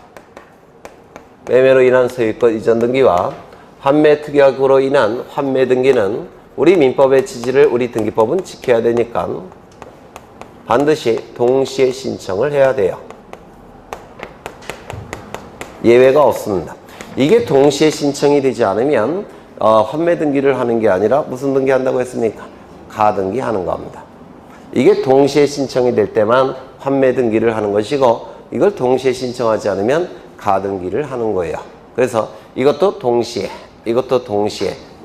환매 특약으로 인한 환매 등기는 우리 민법의 취지를 우리 등기법은 지켜야 되니까 반드시 동시에 신청을 해야 돼요. 예외가 없습니다. 이게 동시에 신청이 되지 않으면 환매 등기를 하는 게 아니라 무슨 등기 한다고 했습니까? 가등기 하는 겁니다. 이게 동시에 신청이 될 때만 환매 등기를 하는 것이고 이걸 동시에 신청하지 않으면 가등기를 하는 거예요. 그래서 이것도 동시에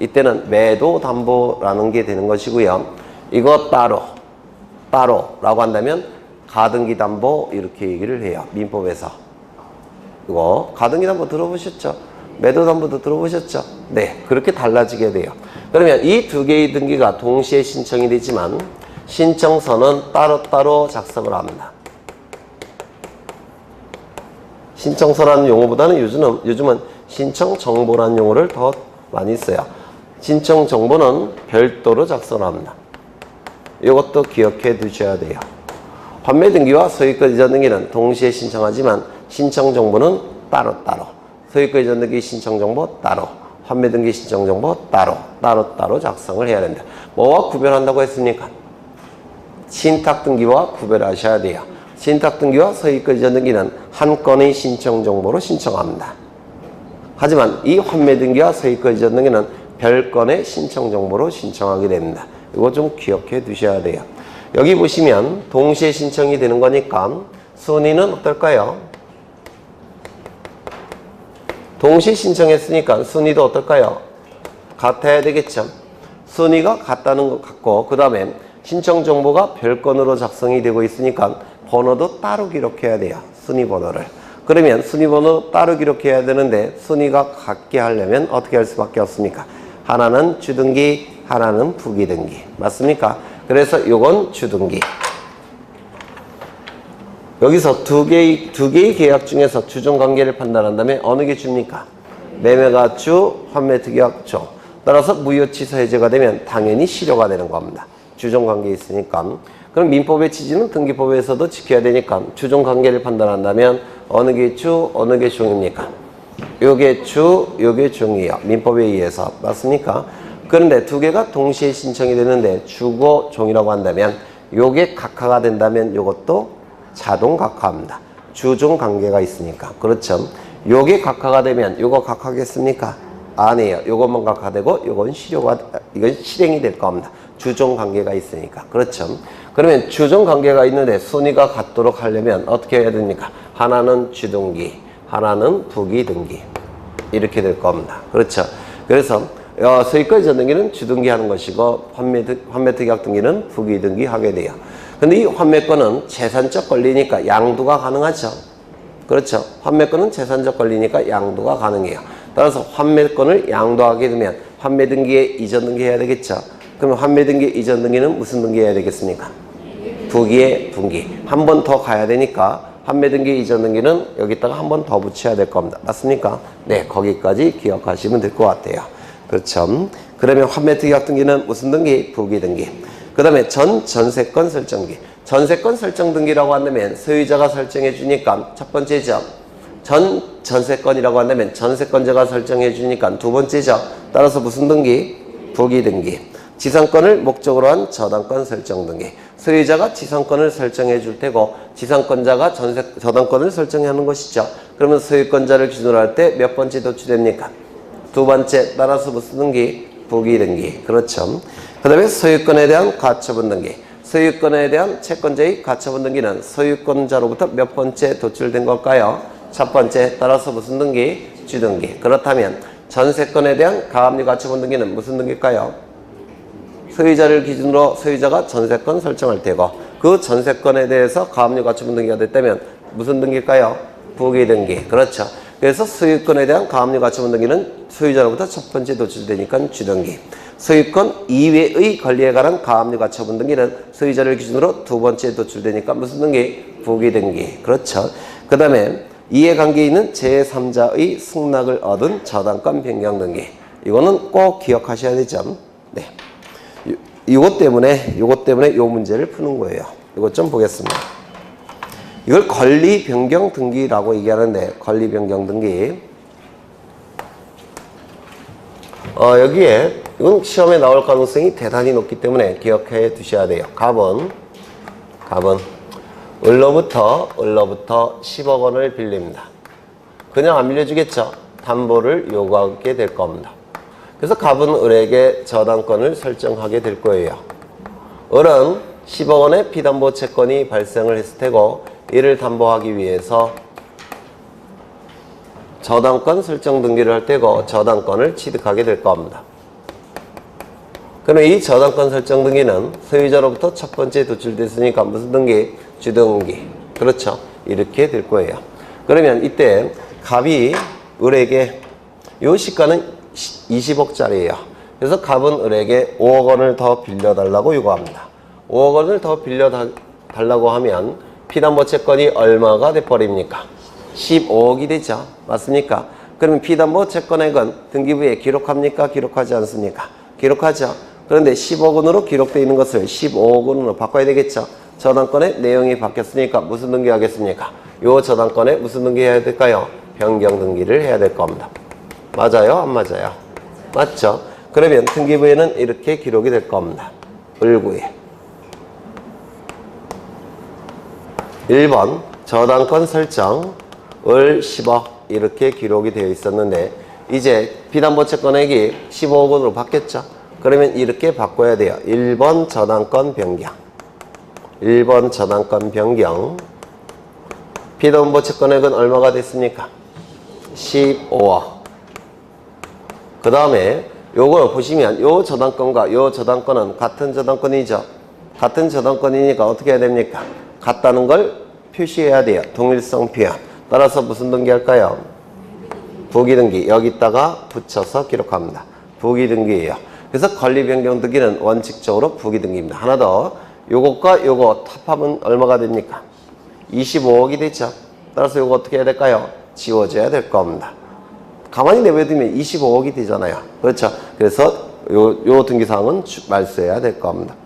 이때는 매도 담보라는 게 되는 것이고요. 이거 따로라고 한다면 가등기 담보 이렇게 얘기를 해요. 민법에서. 이거 가등기 담보 들어보셨죠? 매도 담보도 들어보셨죠? 네, 그렇게 달라지게 돼요. 그러면 이 두 개의 등기가 동시에 신청이 되지만 신청서는 따로따로 작성을 합니다. 신청서라는 용어보다는 요즘은 신청정보라는 용어를 더 많이 써요. 신청정보는 별도로 작성합니다. 이것도 기억해 두셔야 돼요. 환매 등기와 소유권 이전 등기는 동시에 신청하지만 신청정보는 따로따로, 소유권 이전 등기 신청정보 따로, 환매 등기 신청정보 따로따로 작성을 해야 된다. 뭐와 구별한다고 했습니까? 신탁 등기와 구별하셔야 돼요. 신탁 등기와 소유권 이전 등기는 한 건의 신청정보로 신청합니다. 하지만 이 환매 등기와 소유권 이전 등기는 별건의 신청정보로 신청하게 됩니다. 이거 좀 기억해 두셔야 돼요. 여기 보시면 동시에 신청이 되는 거니까 순위는 어떨까요? 동시에 신청했으니까 순위도 어떨까요? 같아야 되겠죠. 순위가 같다는 것 같고 그 다음에 신청정보가 별건으로 작성이 되고 있으니까 번호도 따로 기록해야 돼요. 순위 번호를. 그러면 순위 번호 따로 기록해야 되는데 순위가 같게 하려면 어떻게 할 수밖에 없습니까? 하나는 주등기, 하나는 부기등기. 맞습니까? 그래서 요건 주등기. 여기서 두 개의 계약 중에서 주종관계를 판단한다면 어느 게 주입니까? 매매가 주, 환매 특약 주. 따라서 무효 취소 해제가 되면 당연히 실효가 되는 겁니다. 주종관계에 있으니까. 그럼 민법의 취지는 등기법에서도 지켜야 되니까 주종관계를 판단한다면 어느 게 주, 어느 게 종입니까? 요게 주, 요게 종이에요. 민법에 의해서. 맞습니까? 그런데 두 개가 동시에 신청이 되는데 주고 종이라고 한다면 요게 각하가 된다면 요것도 자동 각하합니다. 주종 관계가 있으니까. 그렇죠? 요게 각하가 되면 요거 각하겠습니까? 아니에요. 요것만 각하되고 이건 실행이 될 겁니다. 주종 관계가 있으니까. 그렇죠? 그러면 주종 관계가 있는데 순위가 같도록 하려면 어떻게 해야 됩니까? 하나는 주등기, 하나는 부기등기. 이렇게 될 겁니다. 그렇죠? 그래서 소유권 이전 등기는 주등기 하는 것이고 환매 특약 등기는 부기등기 하게 돼요. 근데 이 환매권은 재산적 권리니까 양도가 가능하죠. 그렇죠? 환매권은 재산적 권리니까 양도가 가능해요. 따라서 환매권을 양도하게 되면 환매 등기에 이전 등기 해야 되겠죠. 그러면 환매 등기 이전 등기는 무슨 등기 해야 되겠습니까? 부기에 분기. 한 번 더 가야 되니까 환매 등기 이전 등기는 여기다가 한 번 더 붙여야 될 겁니다. 맞습니까? 네, 거기까지 기억하시면 될 것 같아요. 그렇죠? 그러면 환매 특약 등기는 무슨 등기? 부기 등기. 그 다음에 전세권 설정기. 전세권 설정 등기라고 한다면 소유자가 설정해 주니까 첫 번째죠. 전세권이라고 한다면 전세권자가 설정해 주니까 두 번째죠. 따라서 무슨 등기? 부기 등기. 지상권을 목적으로 한 저당권 설정 등기. 소유자가 지상권을 설정해 줄 테고 지상권자가 저당권을 설정하는 것이죠. 그러면 소유권자를 기준으로 할 때 몇 번째 도출됩니까? 두 번째. 따라서 무슨 등기? 부기 등기. 그렇죠. 그 다음에 소유권에 대한 가처분 등기. 소유권에 대한 채권자의 가처분 등기는 소유권자로부터 몇 번째 도출된 걸까요? 첫 번째. 따라서 무슨 등기? 주등기. 그렇다면 전세권에 대한 가압류 가처분 등기는 무슨 등기일까요? 소유자를 기준으로 소유자가 전세권 설정할 테고 그 전세권에 대해서 가압류 가처분 등기가 됐다면 무슨 등기일까요? 부기 등기. 그렇죠. 그래서 소유권에 대한 가압류 가처분 등기는 소유자로부터 첫 번째 도출되니까 주등기. 소유권 이외의 권리에 관한 가압류 가처분 등기는 소유자를 기준으로 두 번째 도출되니까 무슨 등기? 부기 등기. 그렇죠. 그 다음에 이해관계에 있는 제3자의 승낙을 얻은 저당권 변경 등기. 이거는 꼭 기억하셔야 되죠. 네. 이것 때문에 이 문제를 푸는 거예요. 이것 좀 보겠습니다. 이걸 권리 변경 등기라고 얘기하는데, 권리 변경 등기. 여기에, 이건 시험에 나올 가능성이 대단히 높기 때문에 기억해 두셔야 돼요. 갑은, 을로부터 10억 원을 빌립니다. 그냥 안 빌려주겠죠? 담보를 요구하게 될 겁니다. 그래서 갑은 을에게 저당권을 설정하게 될 거예요. 을은 10억 원의 피담보 채권이 발생을 했을 테고 이를 담보하기 위해서 저당권 설정 등기를 할 테고 저당권을 취득하게 될 겁니다. 그러면 이 저당권 설정 등기는 소유자로부터 첫 번째 도출됐으니까 무슨 등기? 주등기. 그렇죠. 이렇게 될 거예요. 그러면 이때 갑이 을에게 요 시가는 20억짜리예요. 그래서 갑은 을에게 5억 원을 더 빌려달라고 요구합니다. 5억 원을 더 빌려달라고 하면 피담보 채권이 얼마가 돼버립니까? 15억이 되죠. 맞습니까? 그러면 피담보 채권액은 등기부에 기록합니까? 기록하지 않습니까? 기록하죠. 그런데 10억 원으로 기록되어 있는 것을 15억 원으로 바꿔야 되겠죠. 저당권의 내용이 바뀌었으니까 무슨 등기 하겠습니까? 요 저당권에 무슨 등기 해야 될까요? 변경 등기를 해야 될 겁니다. 맞아요? 안 맞아요? 맞죠? 그러면 등기부에는 이렇게 기록이 될 겁니다. 을구에 1번 저당권 설정 을 10억 이렇게 기록이 되어 있었는데 이제 피담보 채권액이 15억 원으로 바뀌었죠? 그러면 이렇게 바꿔야 돼요. 1번 저당권 변경 1번 저당권 변경 피담보 채권액은 얼마가 됐습니까? 15억. 그 다음에 요거 보시면 요 저당권과 요 저당권은 같은 저당권이죠. 같은 저당권이니까 어떻게 해야 됩니까? 같다는 걸 표시해야 돼요. 동일성 표현. 따라서 무슨 등기 할까요? 부기 등기. 여기다가 붙여서 기록합니다. 부기 등기예요. 그래서 권리 변경 등기는 원칙적으로 부기 등기입니다. 하나 더. 요것과 요거 합하면 얼마가 됩니까? 25억이 되죠. 따라서 요거 어떻게 해야 될까요? 지워져야 될 겁니다. 가만히 내버려두면 25억이 되잖아요. 그렇죠? 그래서 요 등기사항은 말소해야 될 겁니다.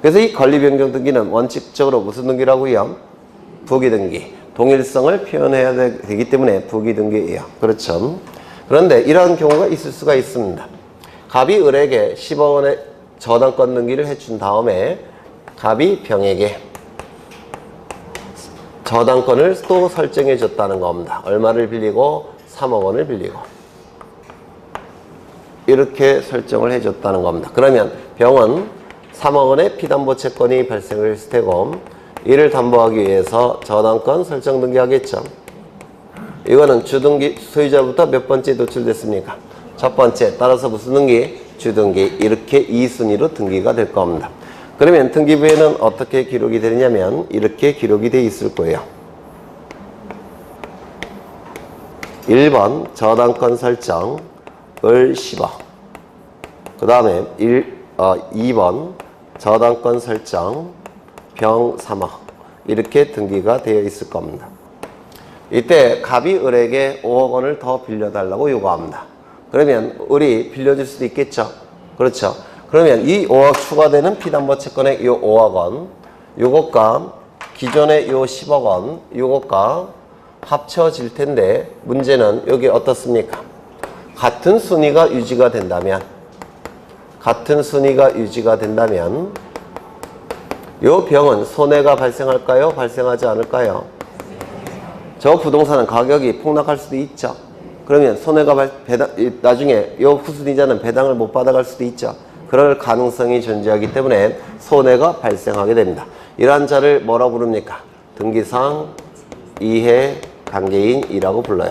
그래서 이 권리 변경 등기는 원칙적으로 무슨 등기라고요? 부기 등기. 동일성을 표현해야 되기 때문에 부기 등기예요. 그렇죠? 그런데 이러한 경우가 있을 수가 있습니다. 갑이 을에게 10억 원의 저당권 등기를 해준 다음에 갑이 병에게 저당권을 또 설정해 줬다는 겁니다. 얼마를 빌리고? 3억 원을 빌리고. 이렇게 설정을 해 줬다는 겁니다. 그러면 병은 3억 원의 피담보 채권이 발생을 했을 테고 이를 담보하기 위해서 저당권 설정 등기하겠죠. 이거는 주등기 소유자부터 몇 번째 도출됐습니까? 첫 번째. 따라서 무슨 등기? 주등기. 이렇게 2순위로 등기가 될 겁니다. 그러면 등기부에는 어떻게 기록이 되느냐면 이렇게 기록이 돼 있을 거예요. 1번 저당권 설정 을 10억. 그 다음에 2번 저당권 설정 병 3억. 이렇게 등기가 되어 있을 겁니다. 이때 갑이 을에게 5억 원을 더 빌려달라고 요구합니다. 그러면 을이 빌려줄 수도 있겠죠. 그렇죠. 그러면 이 5억 추가되는 피담보 채권의 이 5억 원, 요것과 기존의 요 10억 원, 요것과 합쳐질 텐데 문제는 여기 어떻습니까? 같은 순위가 유지가 된다면 같은 순위가 유지가 된다면 요 병은 손해가 발생할까요? 발생하지 않을까요? 저 부동산은 가격이 폭락할 수도 있죠. 그러면 손해가 나중에 요 후순위자는 배당을 못 받아갈 수도 있죠. 그럴 가능성이 존재하기 때문에 손해가 발생하게 됩니다. 이러한 자를 뭐라고 부릅니까? 등기상 이해관계인이라고 불러요.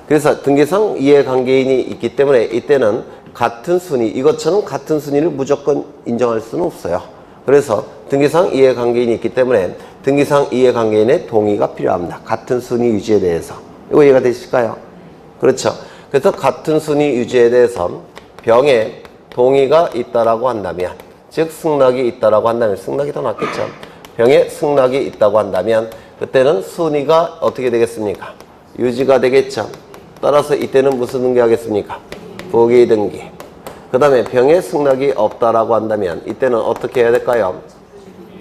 그래서 등기상 이해관계인이 있기 때문에 이때는 같은 순위, 이것처럼 같은 순위를 무조건 인정할 수는 없어요. 그래서 등기상 이해관계인이 있기 때문에 등기상 이해관계인의 동의가 필요합니다. 같은 순위 유지에 대해서. 이거 이해가 되실까요? 그렇죠. 그래서 같은 순위 유지에 대해서 병에 동의가 있다라고 한다면, 즉 승낙이 있다라고 한다면, 승낙이 더 낫겠죠. 병에 승낙이 있다고 한다면 그때는 순위가 어떻게 되겠습니까? 유지가 되겠죠. 따라서 이때는 무슨 등기 하겠습니까? 부기 등기. 그 다음에 병에 승낙이 없다라고 한다면 이때는 어떻게 해야 될까요?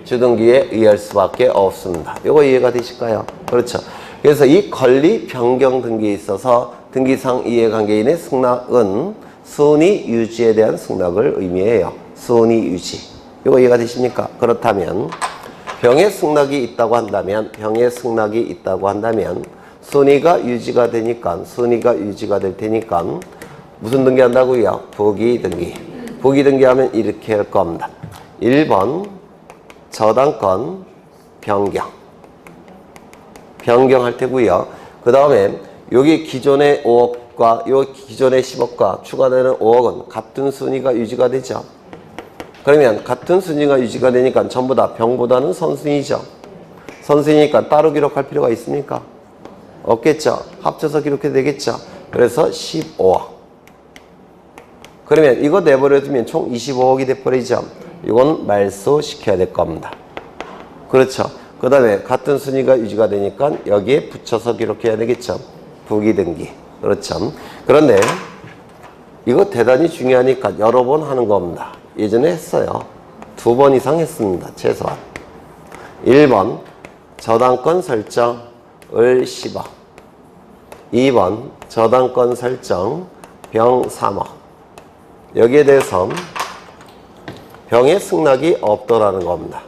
주등기에 의할 수밖에 없습니다. 이거 이해가 되실까요? 그렇죠. 그래서 이 권리 변경 등기에 있어서 등기상 이해관계인의 승낙은 순위 유지에 대한 승낙을 의미해요. 순위 유지. 이거 이해가 되십니까? 그렇다면 병에 승낙이 있다고 한다면 순위가 유지가 될 테니까 무슨 등기 한다고요? 부기 등기. 부기 등기하면 이렇게 할 겁니다. 1번 저당권 변경할 테고요. 그 다음에 여기 기존의 5억과 요 기존의 10억과 추가되는 5억은 같은 순위가 유지가 되죠. 그러면 같은 순위가 유지가 되니까 전부 다 병보다는 선순위죠. 선순위니까 따로 기록할 필요가 있습니까? 없겠죠. 합쳐서 기록해도 되겠죠. 그래서 15억. 그러면 이거 내버려두면 총 25억이 돼버리죠. 이건 말소시켜야 될 겁니다. 그렇죠. 그 다음에 같은 순위가 유지가 되니까 여기에 붙여서 기록해야 되겠죠. 부기등기. 그렇죠. 그런데 이거 대단히 중요하니까 여러 번 하는 겁니다. 예전에 했어요. 2번 이상 했습니다. 최소한. 1번 저당권 설정을 10억. 2번 저당권 설정 병 3억. 여기에 대해서 병의 승낙이 없더라는 겁니다.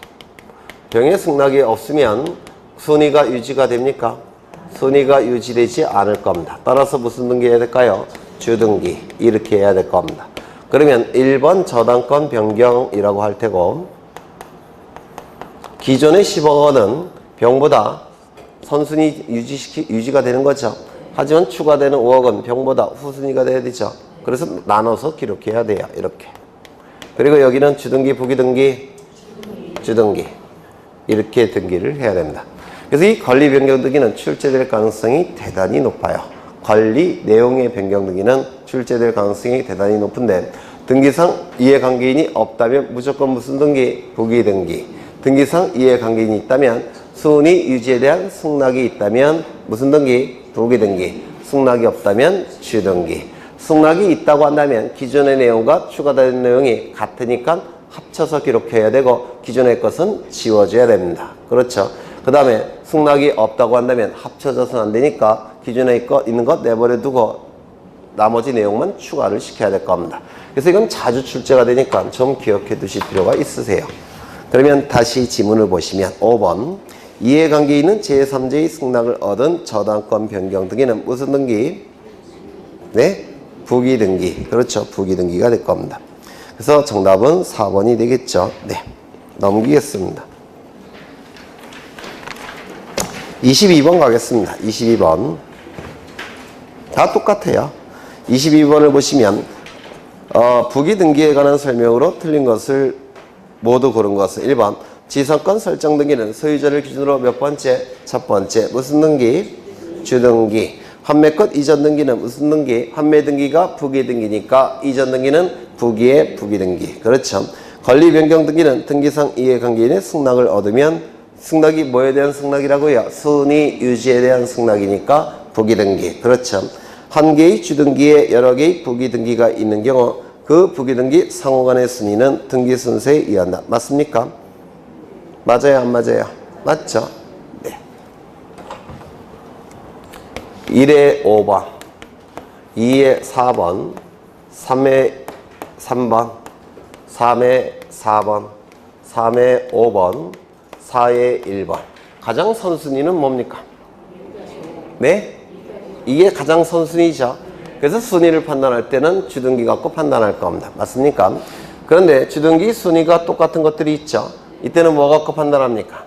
병의 승낙이 없으면 순위가 유지가 됩니까? 순위가 유지되지 않을 겁니다. 따라서 무슨 등기 해야 될까요? 주등기. 이렇게 해야 될 겁니다. 그러면 1번 저당권 변경이라고 할 테고 기존의 10억 원은 병보다 선순위 유지가 되는 거죠. 하지만 추가되는 5억은 병보다 후순위가 돼야 되죠. 그래서 나눠서 기록해야 돼요. 이렇게. 그리고 여기는 주등기, 부기등기, 주등기. 이렇게 등기를 해야 됩니다. 그래서 이 권리 변경 등기는 출제될 가능성이 대단히 높아요. 권리 내용의 변경 등기는 출제될 가능성이 대단히 높은데 등기상 이해관계인이 없다면 무조건 무슨 등기? 부기등기. 등기상 이해관계인이 있다면 순위 유지에 대한 승낙이 있다면 무슨 등기? 부기등기. 승낙이 없다면 주등기. 승낙이 있다고 한다면 기존의 내용과 추가된 내용이 같으니까 합쳐서 기록해야 되고 기존의 것은 지워져야 됩니다. 그렇죠. 그 다음에 승낙이 없다고 한다면 합쳐져서는 안 되니까 기존에 있는 것 내버려 두고 나머지 내용만 추가를 시켜야 될 겁니다. 그래서 이건 자주 출제가 되니까 좀 기억해 두실 필요가 있으세요. 그러면 다시 지문을 보시면 5번 이해관계인은 제3자의 승낙을 얻은 저당권 변경 등기는 무슨 등기? 네? 부기등기. 그렇죠. 부기등기가 될 겁니다. 그래서 정답은 4번이 되겠죠. 네. 넘기겠습니다. 22번 가겠습니다. 22번. 다 똑같아요. 22번을 보시면 부기등기에 관한 설명으로 틀린 것을 모두 고른 것은 1번 지상권 설정 등기는 소유자를 기준으로 몇 번째? 첫 번째. 무슨 등기? 주등기. 환매권 이전 등기는 무슨 등기? 환매 등기가 부기 등기니까 이전 등기는 부기의 부기 등기. 그렇죠. 권리 변경 등기는 등기상 이해관계인의 승낙을 얻으면 승낙이 뭐에 대한 승낙이라고요? 순위 유지에 대한 승낙이니까 부기 등기. 그렇죠. 한 개의 주등기에 여러 개의 부기 등기가 있는 경우 그 부기 등기 상호간의 순위는 등기 순서에 의한다. 맞습니까? 맞아요, 안 맞아요? 맞죠? 네. 1에 5번, 2에 4번, 3에 3번, 3에 4번, 3에 5번, 4에 1번. 가장 선순위는 뭡니까? 네? 이게 가장 선순위죠. 그래서 순위를 판단할 때는 주등기 갖고 판단할 겁니다. 맞습니까? 그런데 주등기 순위가 똑같은 것들이 있죠. 이때는 뭐 갖고 판단합니까?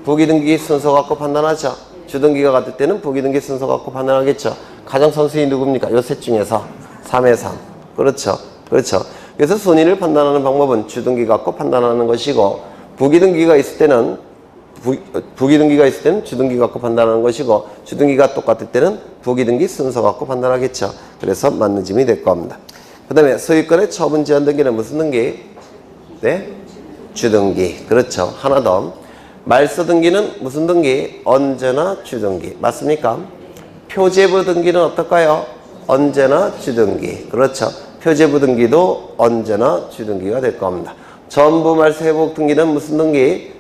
부기등기 순서 갖고 판단하죠. 주등기가 같을 때는 부기등기 순서 갖고 판단하겠죠. 가장 선순위 누굽니까? 요 셋 중에서 3에 3. 그렇죠. 그렇죠. 그래서 순위를 판단하는 방법은 주등기 갖고 판단하는 것이고, 부기등기가 있을 때는 주등기 갖고 판단하는 것이고, 주등기가 똑같을 때는 부기등기 순서 갖고 판단하겠죠. 그래서 맞는 짐이 될 겁니다. 그 다음에 소유권의 처분 제한 등기는 무슨 등기? 네? 주등기. 그렇죠. 하나 더. 말소 등기는 무슨 등기? 언제나 주등기. 맞습니까? 표제부 등기는 어떨까요? 언제나 주등기. 그렇죠. 표제부 등기도 언제나 주등기가 될 겁니다. 전부 말소 회복 등기는 무슨 등기?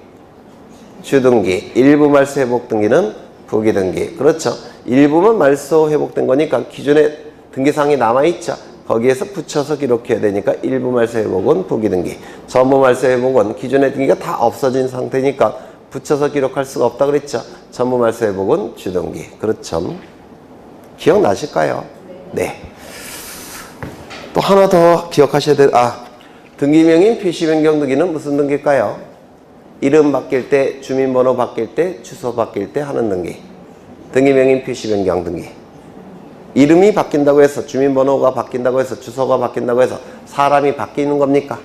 주등기. 일부 말소 회복 등기는 부기등기. 그렇죠. 일부만 말소 회복된 거니까 기존에 등기사항이 남아있죠. 거기에서 붙여서 기록해야 되니까 일부 말소 회복은 부기등기. 전부 말소 회복은 기존의 등기가 다 없어진 상태니까 붙여서 기록할 수가 없다 그랬죠. 전부 말소 회복은 주등기. 그렇죠. 기억나실까요? 네. 또 하나 더 기억하셔야 될, 등기명인 표시 변경 등기는 무슨 등기일까요? 이름 바뀔 때, 주민번호 바뀔 때, 주소 바뀔 때 하는 등기. 등기명인 표시 변경 등기. 이름이 바뀐다고 해서, 주민번호가 바뀐다고 해서, 주소가 바뀐다고 해서 사람이 바뀌는 겁니까?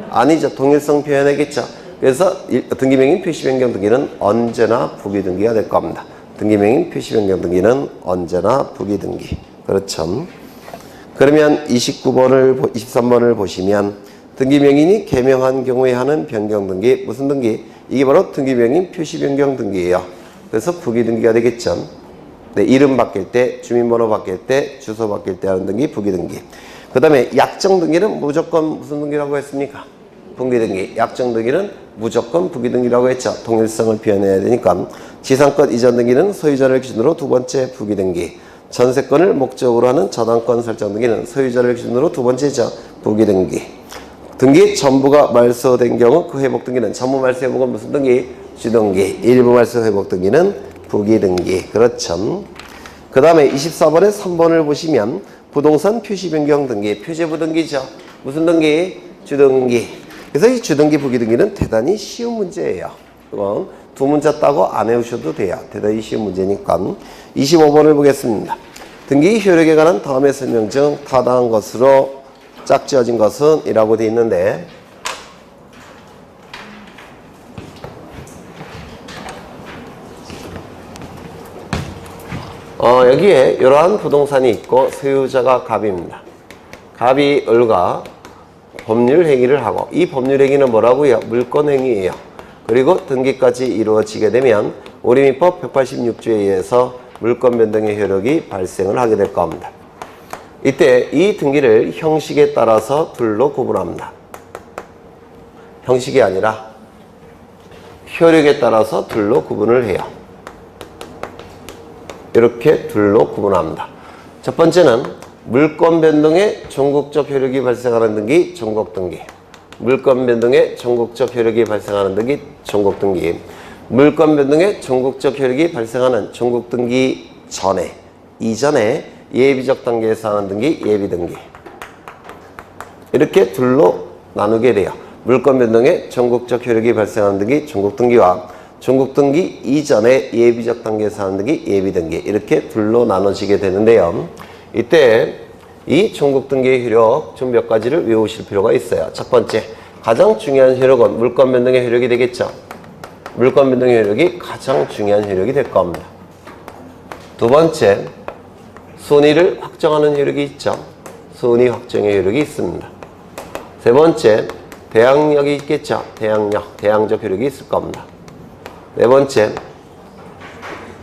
아니죠. 동일성 표현하겠죠. 그래서 등기명인 표시 변경 등기는 언제나 부기등기가 될 겁니다. 등기명인 표시 변경 등기는 언제나 부기등기. 그렇죠. 그러면 23번을 보시면 등기명인이 개명한 경우에 하는 변경 등기, 무슨 등기? 이게 바로 등기명인 표시 변경 등기예요. 그래서 부기등기가 되겠죠. 네, 이름 바뀔 때, 주민번호 바뀔 때, 주소 바뀔 때 하는 등기, 부기등기. 그 다음에 약정 등기는 무조건 무슨 등기라고 했습니까? 부기등기. 약정 등기는 무조건 부기등기라고 했죠. 동일성을 표현해야 되니까. 지상권 이전 등기는 소유자를 기준으로 두 번째 부기등기. 전세권을 목적으로 하는 저당권 설정 등기는 소유자를 기준으로 두 번째죠. 부기등기. 등기 전부가 말소된 경우 그 회복 등기는 전부 말소 회복은 무슨 등기? 주등기. 일부 말소 회복 등기는 부기등기. 그렇죠. 그 다음에 24번에 3번을 보시면 부동산 표시 변경 등기, 표제부 등기죠. 무슨 등기? 주등기. 그래서 이 주등기 부기등기는 대단히 쉬운 문제예요. 이건 두 문자 따고 안 외우셔도 돼요. 대단히 쉬운 문제니까. 25번을 보겠습니다. 등기 효력에 관한 다음의 설명 중 타당한 것으로 짝지어진 것은 이라고 되어 있는데, 여기에 이러한 부동산이 있고 소유자가 갑입니다. 갑이 을과 법률 행위를 하고, 이 법률 행위는 뭐라고요? 물권 행위예요. 그리고 등기까지 이루어지게 되면 우리민법 186조에 의해서 물권 변동의 효력이 발생을 하게 될 겁니다. 이때 이 등기를 형식에 따라서 둘로 구분합니다. 형식이 아니라 효력에 따라서 둘로 구분을 해요. 이렇게 둘로 구분합니다. 첫 번째는 물권 변동의 전국적 효력이 발생하는 등기, 전국 등기. 물권 변동의 전국적 효력이 발생하는 등기, 전국 등기. 물권 변동의 전국적 효력이 발생하는 전국 등기 전에, 이전에 예비적 단계에서 하는 등기, 예비 등기. 이렇게 둘로 나누게 돼요. 물권 변동의 전국적 효력이 발생하는 등기, 전국 등기와 전국 등기 이전에 예비적 단계에서 하는 등기, 예비 등기. 이렇게 둘로 나눠지게 되는데요. 이때 이 전국 등기의 효력 좀 몇 가지를 외우실 필요가 있어요. 첫 번째, 가장 중요한 효력은 물권 변동의 효력이 되겠죠. 물권 변동의 효력이 가장 중요한 효력이 될 겁니다. 두 번째, 순위를 확정하는 효력이 있죠. 순위 확정의 효력이 있습니다. 세 번째, 대항력이 있겠죠. 대항력, 대항적 효력이 있을 겁니다. 네 번째,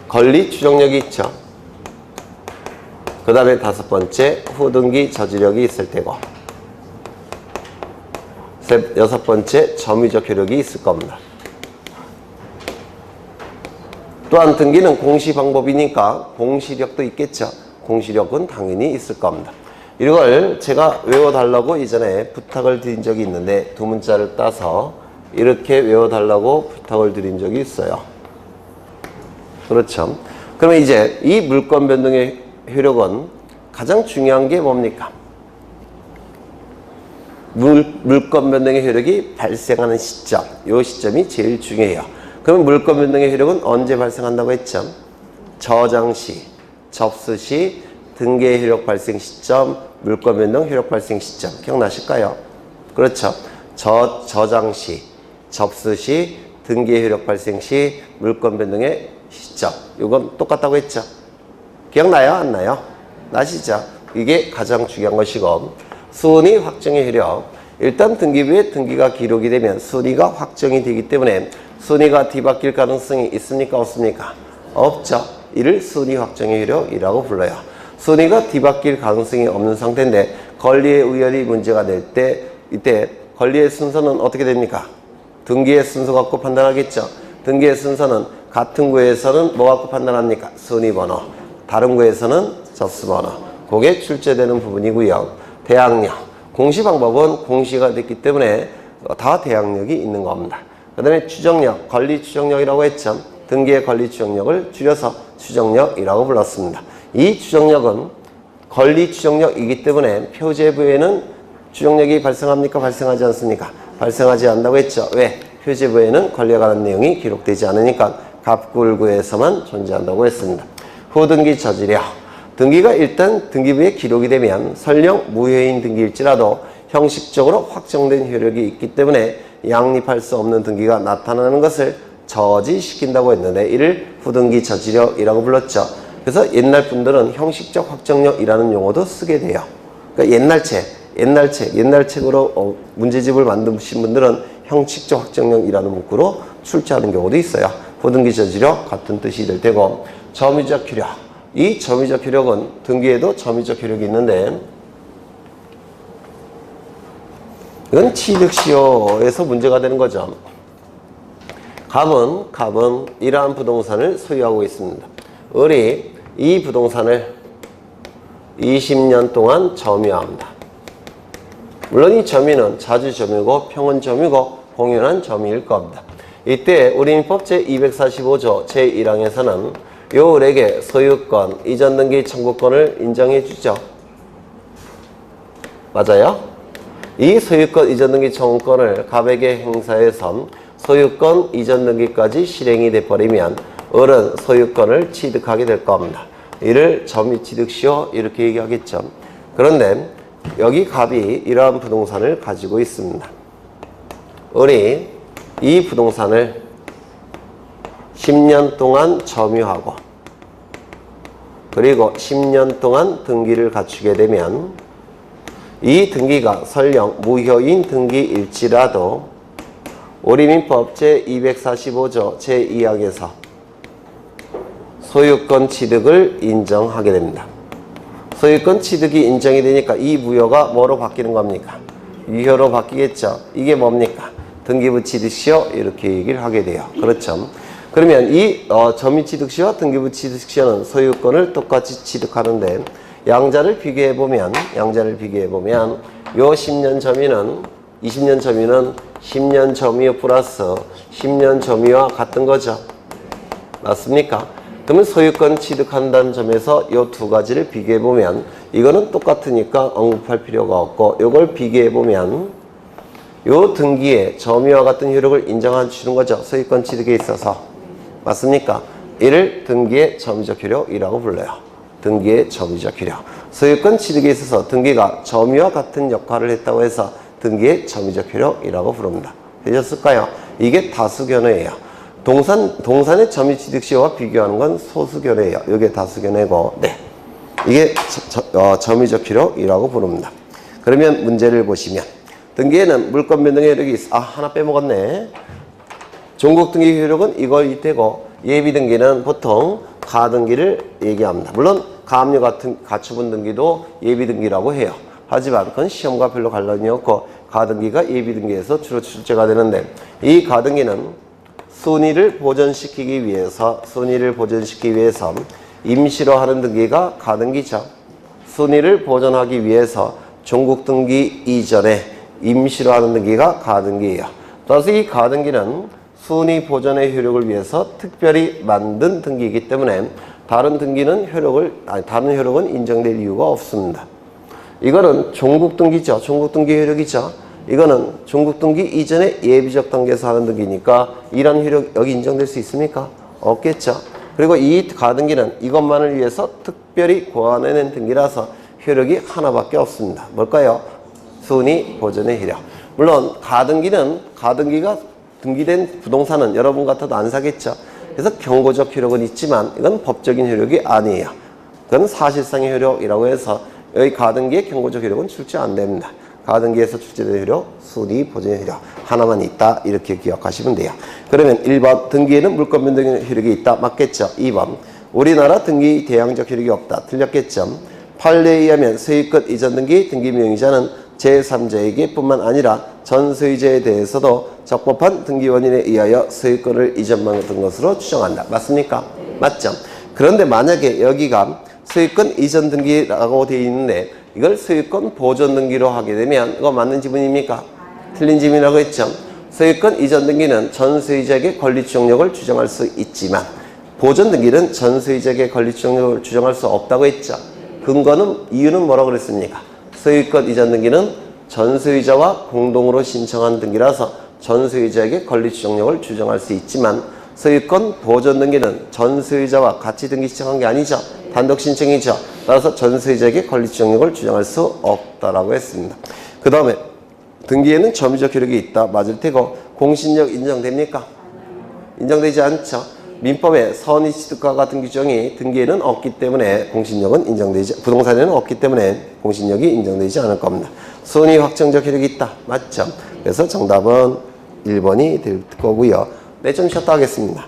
권리 추정력이 있죠. 그 다음에 다섯 번째, 후등기 저지력이 있을 테고, 여섯 번째, 점유적 효력이 있을 겁니다. 또한 등기는 공시 방법이니까 공시력도 있겠죠. 공시력은 당연히 있을 겁니다. 이걸 제가 외워달라고 이전에 부탁을 드린 적이 있는데 두 문자를 따서 이렇게 외워달라고 부탁을 드린 적이 있어요. 그렇죠. 그러면 이제 이 물권 변동의 효력은 가장 중요한 게 뭡니까? 물권 변동의 효력이 발생하는 시점, 이 시점이 제일 중요해요. 그러면 물권 변동의 효력은 언제 발생한다고 했죠? 저장 시, 접수 시, 등기의 효력 발생 시점, 물권 변동 효력 발생 시점. 기억나실까요? 그렇죠. 저장 시, 접수 시, 등기의 효력 발생 시, 물권 변동의 시점. 이건 똑같다고 했죠? 기억나요? 안 나요? 나시죠? 이게 가장 중요한 것이고, 순위 확정의 효력. 일단 등기부에 등기가 기록이 되면 순위가 확정이 되기 때문에 순위가 뒤바뀔 가능성이 있습니까? 없습니까? 없죠. 이를 순위 확정의 효력이라고 불러요. 순위가 뒤바뀔 가능성이 없는 상태인데 권리의 우연이 문제가 될 때 이때 권리의 순서는 어떻게 됩니까? 등기의 순서 갖고 판단하겠죠. 등기의 순서는 같은 구에서는 뭐 갖고 판단합니까? 순위번호. 다른 구에서는 접수번호. 그게 출제되는 부분이고요. 대항력. 공시 방법은 공시가 됐기 때문에 다 대항력이 있는 겁니다. 그 다음에 추정력, 권리 추정력이라고 했죠. 등기의 권리 추정력을 줄여서 추정력이라고 불렀습니다. 이 추정력은 권리 추정력이기 때문에 표제부에는 추정력이 발생합니까? 발생하지 않습니까? 발생하지 않는다고 했죠. 왜? 표제부에는 권리에 관한 내용이 기록되지 않으니까 갑굴구에서만 존재한다고 했습니다. 후등기 저지력. 등기가 일단 등기부에 기록이 되면 설령 무효인 등기일지라도 형식적으로 확정된 효력이 있기 때문에 양립할 수 없는 등기가 나타나는 것을 저지시킨다고 했는데 이를 후등기 저지력이라고 불렀죠. 그래서 옛날 분들은 형식적 확정력이라는 용어도 쓰게 돼요. 그러니까 옛날 책으로 문제집을 만드신 분들은 형식적 확정력이라는 문구로 출제하는 경우도 있어요. 후등기 저지력 같은 뜻이 될 테고, 점유적 효력. 이 점유적 효력은 등기에도 점유적 효력이 있는데 이건 취득시효에서 문제가 되는 거죠. 갑은 이러한 부동산을 소유하고 있습니다. 을이 이 부동산을 20년 동안 점유합니다. 물론 이 점유는 자주 점유고 평은 점유고 공연한 점유일 겁니다. 이때 우리민법 제245조 제1항에서는 요 을에게 소유권, 이전등기 청구권을 인정해 주죠. 맞아요? 이 소유권, 이전등기 청구권을 갑에게 행사해서 소유권, 이전등기까지 실행이 돼버리면 을은 소유권을 취득하게 될 겁니다. 이를 점유취득시효 이렇게 얘기하겠죠. 그런데 여기 갑이 이러한 부동산을 가지고 있습니다. 을이 이 부동산을 10년 동안 점유하고 그리고 10년 동안 등기를 갖추게 되면 이 등기가 설령 무효인 등기일지라도 우리민법 제245조 제2항에서 소유권 취득을 인정하게 됩니다. 소유권 취득이 인정이 되니까 이 무효가 뭐로 바뀌는 겁니까? 유효로 바뀌겠죠. 이게 뭡니까? 등기부 취득시효 이렇게 얘기를 하게 돼요. 그렇죠. 그러면 이 점유취득시효와 등기부 취득시효는 소유권을 똑같이 취득하는데 양자를 비교해보면 요 10년 점유는 20년 점유는 10년 점유 플러스 10년 점유와 같은 거죠. 맞습니까? 그러면 소유권 취득한다는 점에서 요 두 가지를 비교해보면 이거는 똑같으니까 언급할 필요가 없고 요걸 비교해보면 요 등기에 점유와 같은 효력을 인정해 주는 거죠. 소유권 취득에 있어서. 맞습니까? 이를 등기의 점유적 효력이라고 불러요. 등기의 점유적 효력. 소유권 취득에 있어서 등기가 점유와 같은 역할을 했다고 해서 등기의 점유적 효력이라고 부릅니다. 되셨을까요? 이게 다수견해예요. 동산의 점유취득시효와 비교하는 건 소수견해예요. 이게 다수견해고, 네. 이게 점유적 효력이라고 부릅니다. 그러면 문제를 보시면 등기에는 물권 변동의 효력이 있어. 하나 빼먹었네. 종국등기 효력은 이걸 되고 예비등기는 보통 가등기를 얘기합니다. 물론 가압류 같은 가처분 등기도 예비등기라고 해요. 하지만 그건 시험과 별로 관련이 없고 가등기가 예비등기에서 주로 출제가 되는데 이 가등기는 순위를 보존시키기 위해서 임시로 하는 등기가 가등기죠. 순위를 보존하기 위해서 종국 등기 이전에 임시로 하는 등기가 가등기예요. 따라서 이 가등기는 순위 보존의 효력을 위해서 특별히 만든 등기이기 때문에 다른 등기는 다른 효력은 인정될 이유가 없습니다. 이거는 종국 등기죠. 종국 등기 효력이죠. 이거는 종국 등기 이전에 예비적 단계에서 하는 등기니까 이런 효력 여기 인정될 수 있습니까? 없겠죠. 그리고 이 가등기는 이것만을 위해서 특별히 고안해낸 등기라서 효력이 하나밖에 없습니다. 뭘까요? 순위 보존의 효력. 물론 가등기가 등기된 부동산은 여러분 같아도 안 사겠죠. 그래서 경고적 효력은 있지만 이건 법적인 효력이 아니에요. 그건 사실상의 효력이라고 해서 여기 가등기의 경고적 효력은 출제 안 됩니다. 가등기에서 출제된 효력, 순위 보존의 효력 하나만 있다 이렇게 기억하시면 돼요. 그러면 1번 등기에는 물권 변동 효력이 있다. 맞겠죠? 2번 우리나라 등기 대항적 효력이 없다. 틀렸겠죠? 판례에 의하면 소유권 이전 등기 등기 명의자는 제3자에게 뿐만 아니라 전 소유자에 대해서도 적법한 등기 원인에 의하여 소유권을 이전받은 것으로 추정한다. 맞습니까? 맞죠? 그런데 만약에 여기가 소유권 이전 등기라고 되어 있는데 이걸 소유권 보존 등기로 하게 되면 이거 맞는 지문입니까? 틀린 지문이라고 했죠? 소유권 이전 등기는 전 소유자에게 권리 추정력을 주장할 수 있지만 보존 등기는 전 소유자에게 권리 추정력을 주장할 수 없다고 했죠? 이유는 뭐라고 그랬습니까? 소유권 이전 등기는 전 소유자와 공동으로 신청한 등기라서 전 소유자에게 권리 추정력을 주장할 수 있지만 소유권 보존 등기는 전 소유자와 같이 등기 신청한 게 아니죠. 단독 신청이죠. 따라서 전 소유자에게 권리 추정력을 주장할 수 없다라고 했습니다. 그 다음에 등기에는 점유적 효력이 있다. 맞을 테고 공신력 인정됩니까? 인정되지 않죠. 민법에 선의 취득과 같은 규정이 등기에는 없기 때문에 공신력은 부동산에는 없기 때문에 공신력이 인정되지 않을 겁니다. 선의 확정적 효력이 있다. 맞죠? 그래서 정답은 1번이 될 거고요. 네, 좀 쉬었다 하겠습니다.